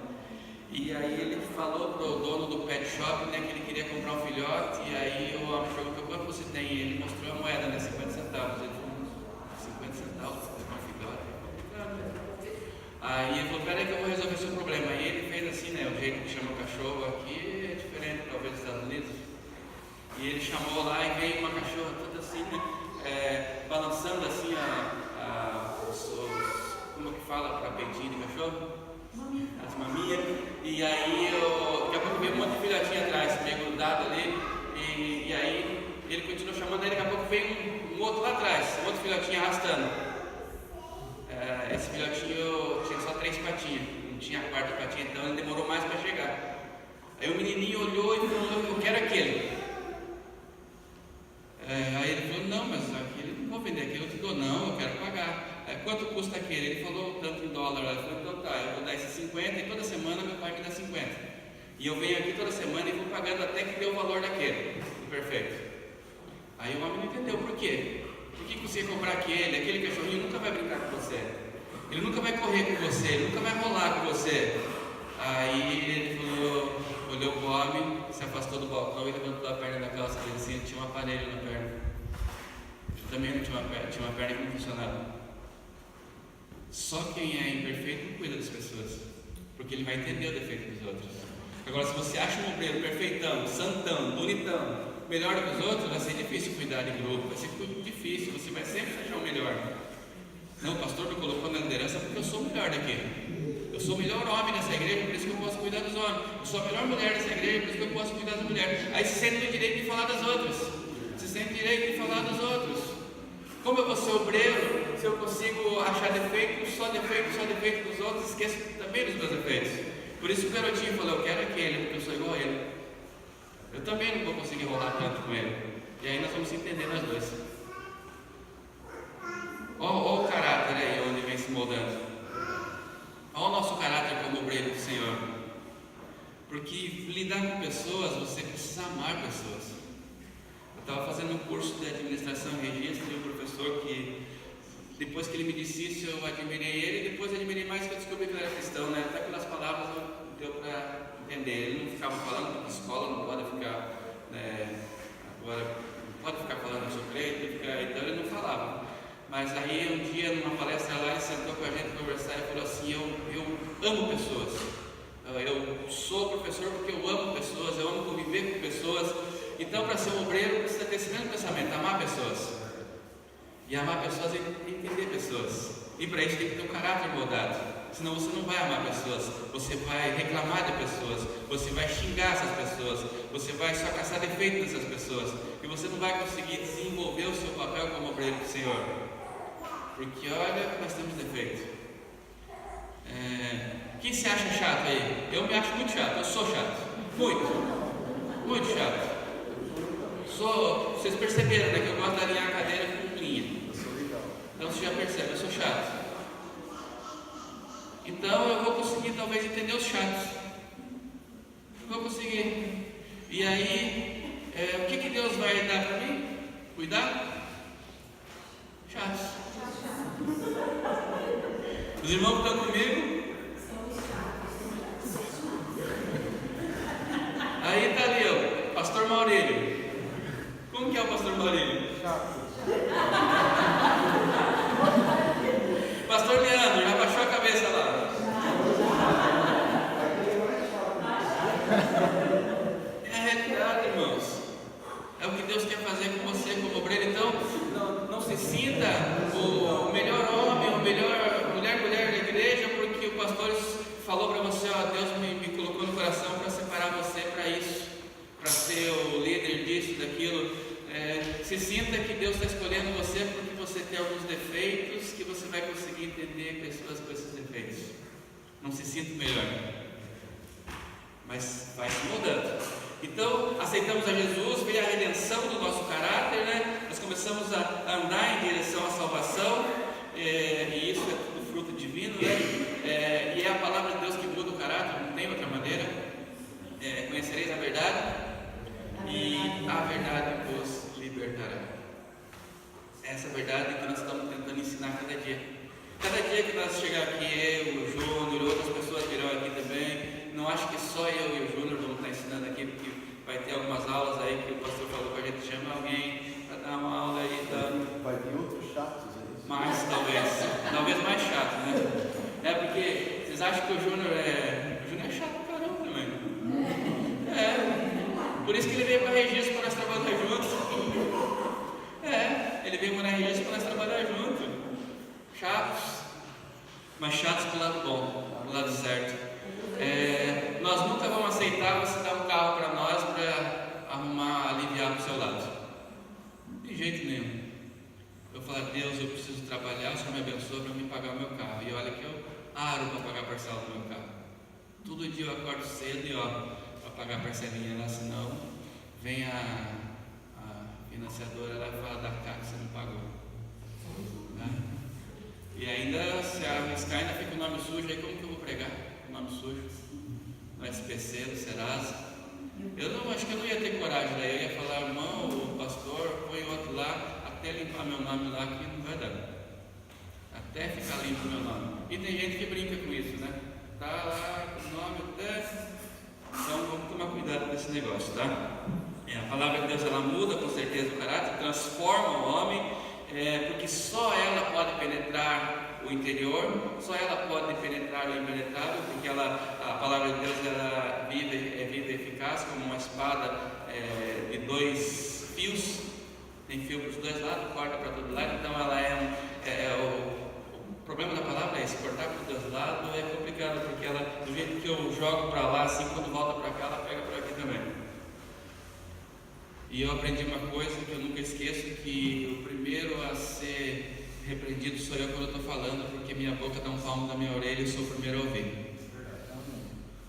E aí ele falou pro dono do pet shop, né, que ele queria comprar um filhote, e aí o homem perguntou, quanto você tem? E ele mostrou a moeda, né, 50 centavos. Ele falou, 50 centavos para comprar um filhote? Aí ele falou, peraí que eu vou resolver seu problema. Aí ele fez assim, né, o jeito que chama o cachorro aqui é diferente, talvez, dos Estados Unidos. E ele chamou lá e veio uma cachorra toda assim, né, balançando assim como que fala para peitinho de cachorro? As maminhas, e aí daqui a pouco veio um monte de filhotinho atrás, meio grudado ali, e aí ele continuou chamando, aí daqui a pouco veio um outro lá atrás, um outro filhotinho arrastando. Esse filhotinho tinha só 3 patinhas, não tinha a 4ª patinha, então ele demorou mais para chegar. Aí o menininho olhou e falou, eu quero aquele. Aí ele falou, não, mas aquele não vou vender, aquele eu te dou, não, eu quero pagar. Quanto custa aquele? Ele falou tanto em dólar. Ele falou, então tá, eu vou dar esses 50 e toda semana meu pai me dá 50. E eu venho aqui toda semana e vou pagando até que dê o valor daquele. Perfeito. Aí o homem não entendeu por quê. Por que você ia comprar aquele cachorrinho nunca vai brincar com você. Ele nunca vai correr com você, ele nunca vai rolar com você. Aí ele falou, olhou para o homem, se afastou do balcão e levantou a perna da calça dele assim, tinha um aparelho na perna. Eu também não tinha uma perna que não funcionava. Só quem é imperfeito não cuida das pessoas, porque ele vai entender o defeito dos outros. Agora, se você acha um obreiro perfeitão, santão, bonitão, melhor do que os outros, vai ser difícil cuidar de grupo, vai ser difícil, você vai sempre achar o melhor. Não, o pastor me colocou na liderança porque eu sou o melhor daqui. Eu sou o melhor homem nessa igreja, por isso que eu posso cuidar dos homens. Eu sou a melhor mulher nessa igreja, por isso que eu posso cuidar das mulheres. Aí se sente no direito de falar das outras. Se sente direito de falar dos outros. Como eu vou ser obreiro, se eu consigo achar defeito dos outros, esqueço também dos meus defeitos. Por isso que o garotinho falou, eu quero aquele, porque eu sou igual a ele. Eu também não vou conseguir rolar tanto com ele. E aí nós vamos entender nós dois. Olha o caráter aí, onde vem se moldando. Olha o nosso caráter como obreiro do Senhor. Porque lidar com pessoas, você precisa amar pessoas. Eu estava fazendo um curso de administração e registro e um professor que, depois que ele me disse isso, eu admirei ele, e depois admirei mais que eu descobri que ele era cristão, né? Até pelas palavras deu para entender. Ele não ficava falando porque escola não pode ficar, agora não pode ficar falando eu sou crente, então ele não falava. Mas aí um dia numa palestra lá, ele sentou com a gente conversar e falou assim, eu amo pessoas. Eu sou professor porque eu amo pessoas, eu amo conviver com pessoas. pessoas. Então, para ser um obreiro, precisa ter esse mesmo pensamento, amar pessoas. E amar pessoas é entender pessoas. E para isso tem que ter um caráter moldado. Senão você não vai amar pessoas, você vai reclamar de pessoas, você vai xingar essas pessoas, você vai só caçar defeitos dessas pessoas. E você não vai conseguir desenvolver o seu papel como obreiro do Senhor. Porque olha, nós temos defeito. Quem se acha chato aí? Eu me acho muito chato, eu sou chato. Muito chato. Vocês perceberam, né, que eu gosto de alinhar a cadeira com linha. Então você já percebe, eu sou chato. Então eu vou conseguir talvez entender os chatos. Vou conseguir. E aí, o que Deus vai dar para mim? Cuidado? Chatos. Os irmãos que estão comigo? Aí está ali, ó, Pastor Maurílio. Como que é o Pastor Maurílio? Chato. Pastor Leandro, já baixou a cabeça lá. É a realidade, irmãos. É o que Deus quer fazer com você como obreiro. Então, não se sinta o melhor homem, o melhor mulher da igreja, porque o pastor falou para você, ó, Deus me colocou no coração para separar você para isso, para ser o líder disso, daquilo. Se sinta que Deus está escolhendo você porque você tem alguns defeitos que você vai conseguir entender pessoas com esses defeitos. Não se sinta melhor, mas vai se mudando. Então, aceitamos a Jesus, veio a redenção do nosso caráter, né? Nós começamos a andar em direção à salvação, e isso é tudo fruto divino, né? E é a palavra de Deus que muda o caráter, não tem outra maneira. Conhecereis a verdade, e a verdade vos libertará. Essa verdade que nós estamos tentando ensinar cada dia. Cada dia que nós chegar aqui, eu, o Júnior, outras pessoas virão aqui também. Não acho que só eu e o Júnior vamos estar ensinando aqui, porque vai ter algumas aulas aí que o pastor falou para a gente, chama alguém para dar uma aula aí. Vai ter outros chatos aí. Mais, talvez mais chato, né? Porque vocês acham que o Júnior é chato pra caramba também. Por isso que ele veio para Registro para nós trabalhar juntos. Ele veio para Registro para nós trabalhar juntos. Chatos, mas chatos pro lado bom, pro lado certo. Nós nunca vamos aceitar você dar um carro para nós para aliviar pro seu lado. De jeito nenhum. Eu falo, Deus, eu preciso trabalhar, o Senhor me abençoa para me pagar o meu carro. E olha que eu aro para pagar a parcela do meu carro. Todo dia eu acordo cedo e para pagar a parcelinha lá, senão vem a financiadora lá e fala da carro que você não pagou. E ainda se arriscar, ainda fica o nome sujo. Aí como que eu vou pregar o nome sujo? No SPC, no Serasa. Acho que eu não ia ter coragem. Daí eu ia falar, irmão, o pastor, põe outro lá, até limpar meu nome lá, que não vai dar. Até ficar limpo meu nome. E tem gente que brinca com isso, né? Tá lá com o nome até. Então vamos tomar cuidado com esse negócio, tá? A palavra de Deus, ela muda com certeza o caráter, transforma o homem, porque só ela pode penetrar o interior, só ela pode penetrar o impenetrável, porque a palavra de Deus, ela é viva e eficaz, como uma espada de 2 fios, tem fio para os 2 lados, corta para todo lado. Então ela o problema da palavra é esse, cortar para os 2 lados é complicado, porque ela, do jeito que eu jogo para lá, assim, quando volta para cá, ela pega por aqui também. E eu aprendi uma coisa que eu nunca esqueço, que o primeiro a ser repreendido sou eu quando eu estou falando, porque minha boca dá um palmo na minha orelha e eu sou o primeiro a ouvir.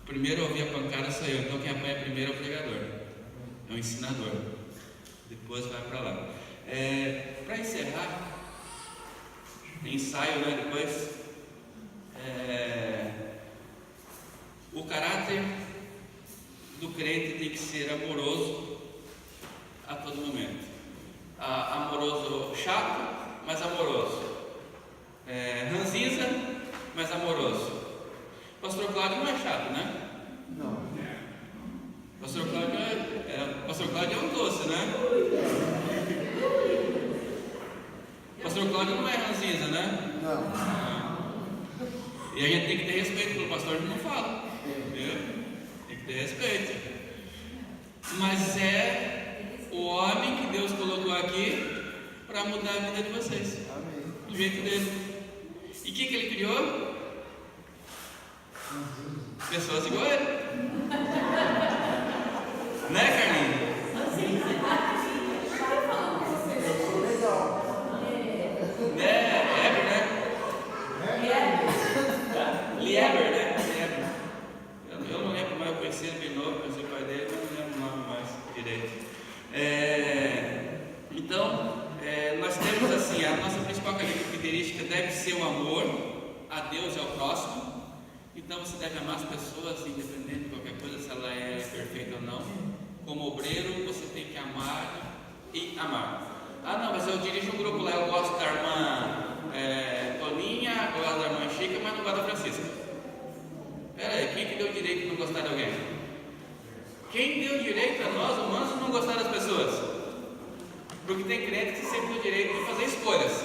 O primeiro a ouvir a pancada sou eu, então quem apanha primeiro é o pregador, é o ensinador. Depois vai para lá. Para encerrar, ensaio, né? Depois, o caráter do crente tem que ser amoroso a todo momento. Amoroso chato, mas amoroso. Ranzinza, mas amoroso. Pastor Cláudio não é chato, né? Não. Pastor Cláudio é um doce, né? Pastor Cláudio não é ranzinza, né? Não. E a gente tem que ter respeito pelo pastor que não fala. Entendeu? Tem que ter respeito. mas é o homem que Deus colocou aqui para mudar a vida de vocês, Amém. do jeito dele. E o que ele criou? Pessoas igual a ele. Né, Carlinhos? Lieber, né? Lieber. Eu não lembro mais, eu conheci ele bem novo, conheci o pai dele, mas não lembro o nome mais direito. Então, nós temos assim, a nossa principal característica deve ser o amor a Deus e ao próximo. Então você deve amar as pessoas, independente de qualquer coisa, se ela é perfeita ou não. Como obreiro, você tem que amar e amar. Ah não, mas eu dirijo um grupo lá, eu gosto da irmã Toninha, gosto da irmã Chica, mas não gosto da Francisca. Pera aí, quem que deu o direito de não gostar de alguém? Quem deu o direito a nós humanos de não gostar das pessoas? Porque tem crente que sempre tem o direito de fazer escolhas.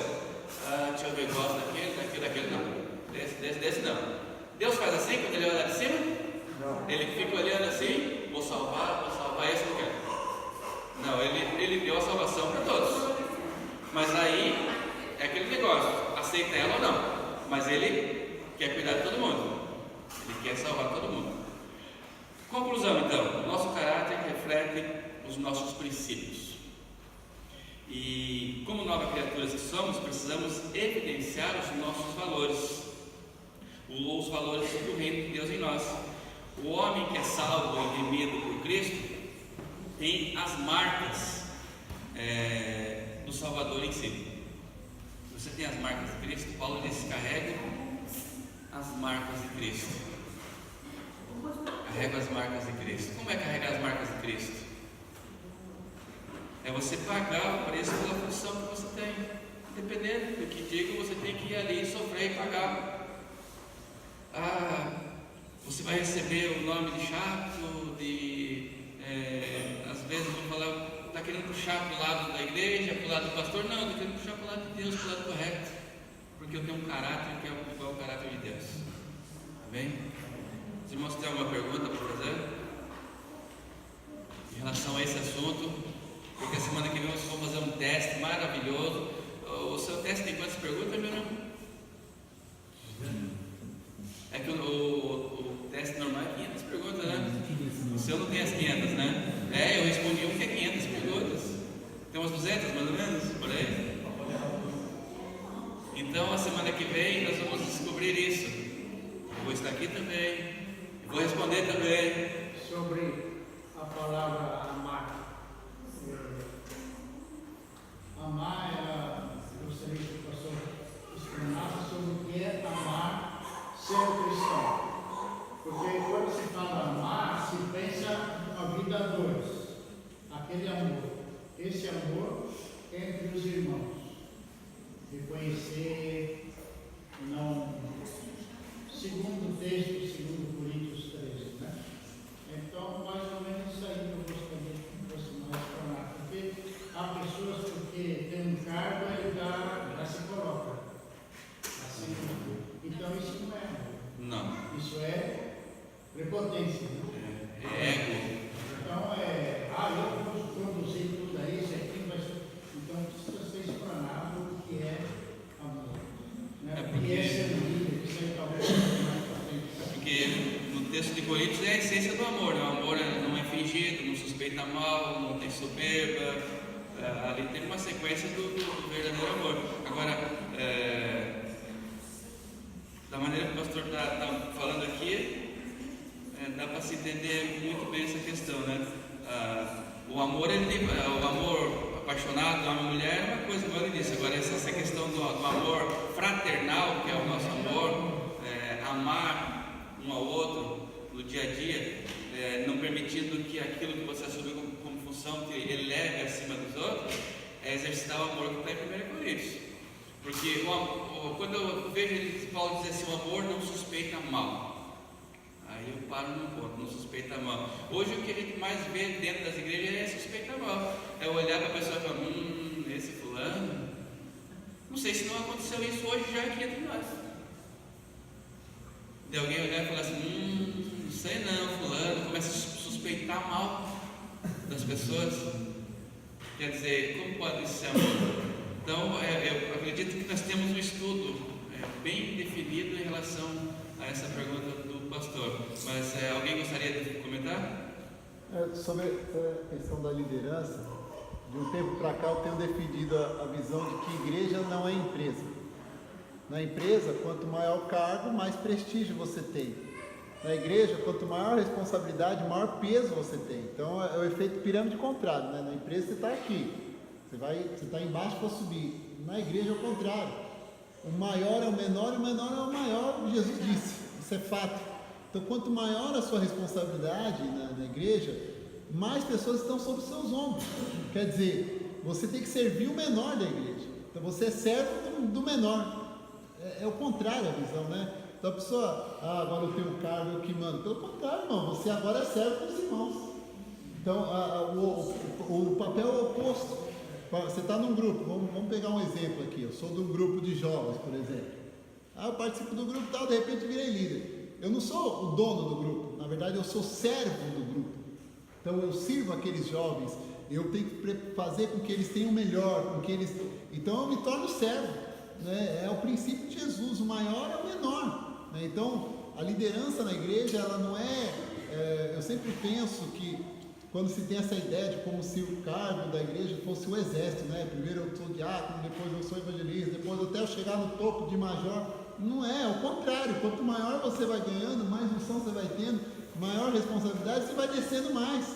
Deixa eu ver, gosto daquele não. Desse não. Deus faz assim quando ele olha lá de cima? Não. Ele fica olhando assim, vou salvar, esse eu não quero. Não, ele deu a salvação para todos. Mas aí é aquele negócio, aceita ela ou não. Mas ele quer cuidar de todo mundo. Ele quer salvar todo mundo. Conclusão então, nosso caráter reflete os nossos princípios. E como nova criaturas que somos, precisamos evidenciar os nossos valores. Os valores do reino de Deus em nós. O homem que é salvo e remido por Cristo tem as marcas do Salvador em si. Você tem as marcas de Cristo. Paulo diz: carrega as marcas de Cristo. Carrega as marcas de Cristo. Como é carregar as marcas de Cristo? É você pagar o preço pela função que você tem. Independente do que diga, você tem que ir ali, sofrer e pagar. Você vai receber o nome de chato, às vezes vão falar, está querendo puxar para o lado da igreja, para o lado do pastor. Não, estou querendo puxar para o lado de Deus, para o lado correto, porque eu tenho um caráter que é igual ao caráter de Deus. Amém? Os irmãos têm alguma pergunta para fazer em relação a esse assunto? Porque a semana que vem vocês vão fazer um teste maravilhoso. O seu teste tem quantas perguntas, meu irmão? É que o teste normal é 500 perguntas, né? O seu não tem as 500, né? Eu respondi um que é 500 perguntas. Tem umas 200 mais ou menos, por aí. Então, a semana que vem nós vamos descobrir isso. Eu vou estar aqui também. Eu vou responder também. Sobre a palavra amar. Amar, eu gostaria que o pastor explanasse sobre o que é amar ser cristão. Porque quando se fala amar, se pensa na vida a dois, aquele amor, esse amor entre os irmãos, de conhecer, não, segundo o texto, segundo Coríntios 13, né? Então, mais ou menos isso aí eu gostaria que fosse mais falar, porque há pessoas porque tem um cargo, ele já se coloca assim, então isso não é amor. Não. Isso é prepotência, né? É ego. Então, eu vou conduzir tudo aí, isso aqui vai ser. Então, precisa ser explanado o que é amor. Né? Porque é servir, isso aí talvez seja mais para frente. Porque no texto de Coríntios é a essência do amor, né? O amor não é fingido, não suspeita mal, não tem soberba. Ali tem uma sequência do verdadeiro amor. Agora, da maneira que o pastor está falando aqui, dá para se entender muito bem essa questão, né? O amor, o amor apaixonado de uma mulher é uma coisa, igual ele disse. Agora, essa questão do amor fraternal, que é o nosso amor, amar um ao outro no dia a dia, não permitindo que aquilo que você assumiu como função que ele leve acima dos outros, é exercitar o amor que está em 1 Coríntios. Porque quando eu vejo Paulo dizer assim, o amor não suspeita mal. Aí eu paro no ponto, não suspeita mal. Hoje o que a gente mais vê dentro das igrejas é suspeita mal. É olhar para a pessoa e falar, esse fulano. Não sei se não aconteceu isso hoje já aqui entre nós. De alguém olhar e falar assim, não sei não, fulano, começa a suspeitar mal. pessoas? Quer dizer, como pode ser amor? Então, eu acredito que nós temos um estudo bem definido em relação a essa pergunta do pastor. Mas alguém gostaria de comentar? Sobre a questão da liderança, de um tempo para cá eu tenho defendido a visão de que igreja não é empresa. Na empresa, quanto maior o cargo, mais prestígio você tem. Na igreja, quanto maior a responsabilidade, maior peso você tem. Então é o efeito pirâmide contrário, né? Na empresa você está aqui, você está embaixo para subir. Na igreja é o contrário. O maior é o menor e o menor é o maior, Jesus disse. Isso é fato. Então quanto maior a sua responsabilidade na igreja, mais pessoas estão sobre os seus ombros. Quer dizer, você tem que servir o menor da igreja. Então você é servo do menor. É o contrário a visão, né? Então a pessoa, agora eu tenho um cargo, eu que mando. Pelo contrário, irmão, você agora é servo dos irmãos. Então o papel é oposto. Você está num grupo, vamos pegar um exemplo aqui. Eu sou de um grupo de jovens, por exemplo. Eu participo do grupo e tal, de repente virei líder. Eu não sou o dono do grupo, na verdade eu sou servo do grupo. Então eu sirvo aqueles jovens, eu tenho que fazer com que eles tenham o melhor, com que eles... Então eu me torno servo, né? É o princípio de Jesus, o maior é o menor, né? Então a liderança na igreja, ela não eu sempre penso que quando se tem essa ideia de como se o cargo da igreja fosse o exército, né? Primeiro eu sou diácono, depois eu sou evangelista, depois até eu chegar no topo de major. Não é o contrário, quanto maior você vai ganhando, mais unção você vai tendo, maior responsabilidade, você vai descendo mais,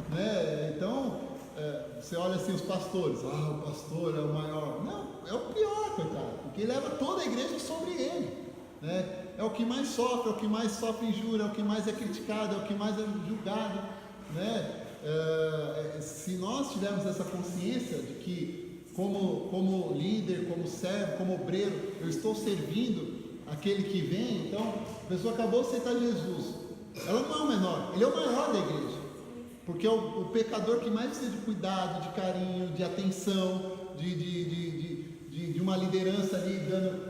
né? Então, você olha assim os pastores, o pastor é o maior. Não, é o pior, coitado, porque leva toda a igreja sobre ele, né? É o que mais sofre injúria, é o que mais é criticado, é o que mais é julgado, né? Se nós tivermos essa consciência de que como líder, como servo, como obreiro, eu estou servindo aquele que vem, então a pessoa acabou de aceitar Jesus, ela não é o menor, ele é o maior da igreja, porque é o pecador que mais precisa de cuidado, de carinho, de atenção, de uma liderança ali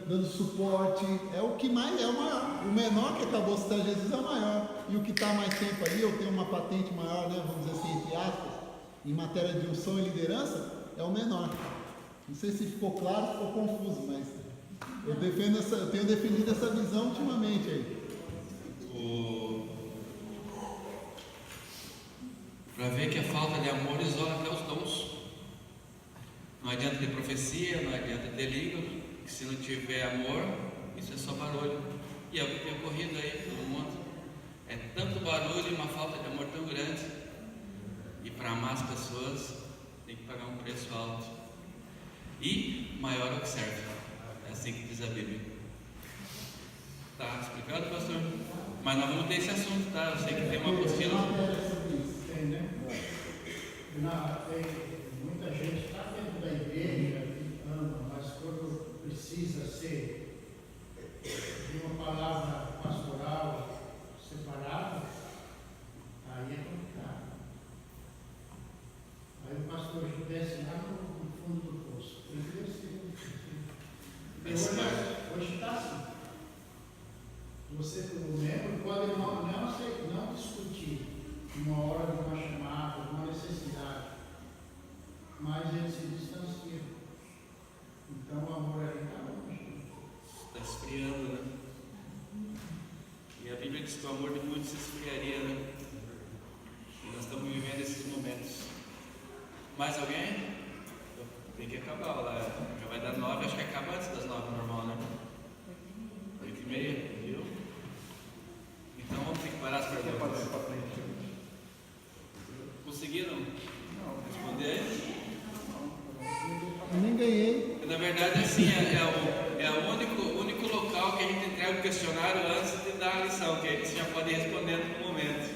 dando suporte, é o que mais é o maior. O menor que acabou de aceitar Jesus é o maior, e o que está mais tempo ali, ou tem uma patente maior, né, vamos dizer assim, entre aspas, em matéria de unção e liderança, é o menor. Não sei se ficou claro, ficou confuso, mas eu tenho defendido essa visão ultimamente aí. Para ver que a falta de amor isola até os dons. Não adianta ter profecia, não adianta ter língua, que se não tiver amor, isso é só barulho. E é o que tem ocorrido aí todo mundo. É tanto barulho e uma falta de amor tão grande. E para amar as pessoas, tem que pagar um preço alto. E maior é o que serve. É assim que diz a Bíblia. Tá explicado, pastor? Mas nós vamos ter esse assunto, tá? Eu sei que tem uma apostila. Tem, né? Tem muita gente que está dentro da igreja que ama, mas quando precisa ser de uma palavra pastoral separada, aí é complicado. Aí o pastor desce lá no fundo do poço. Hoje está assim. Você, como membro, pode não discutir uma hora de uma chamada, uma necessidade, mas ele se distancia. Então o amor ali está longe. Está esfriando, né? E a Bíblia diz que o amor de muitos se esfriaria, né? E nós estamos vivendo esses momentos. Mais alguém? Tem que acabar lá. Já vai dar 9, acho que acaba antes das 9 normal, né? 8h30, viu? Então vamos ter que parar as perguntas. Conseguiram responder? Eu nem ganhei. Na verdade, assim, é o único local que a gente entrega o questionário antes de dar a lição, que aí você já pode ir respondendo no momento.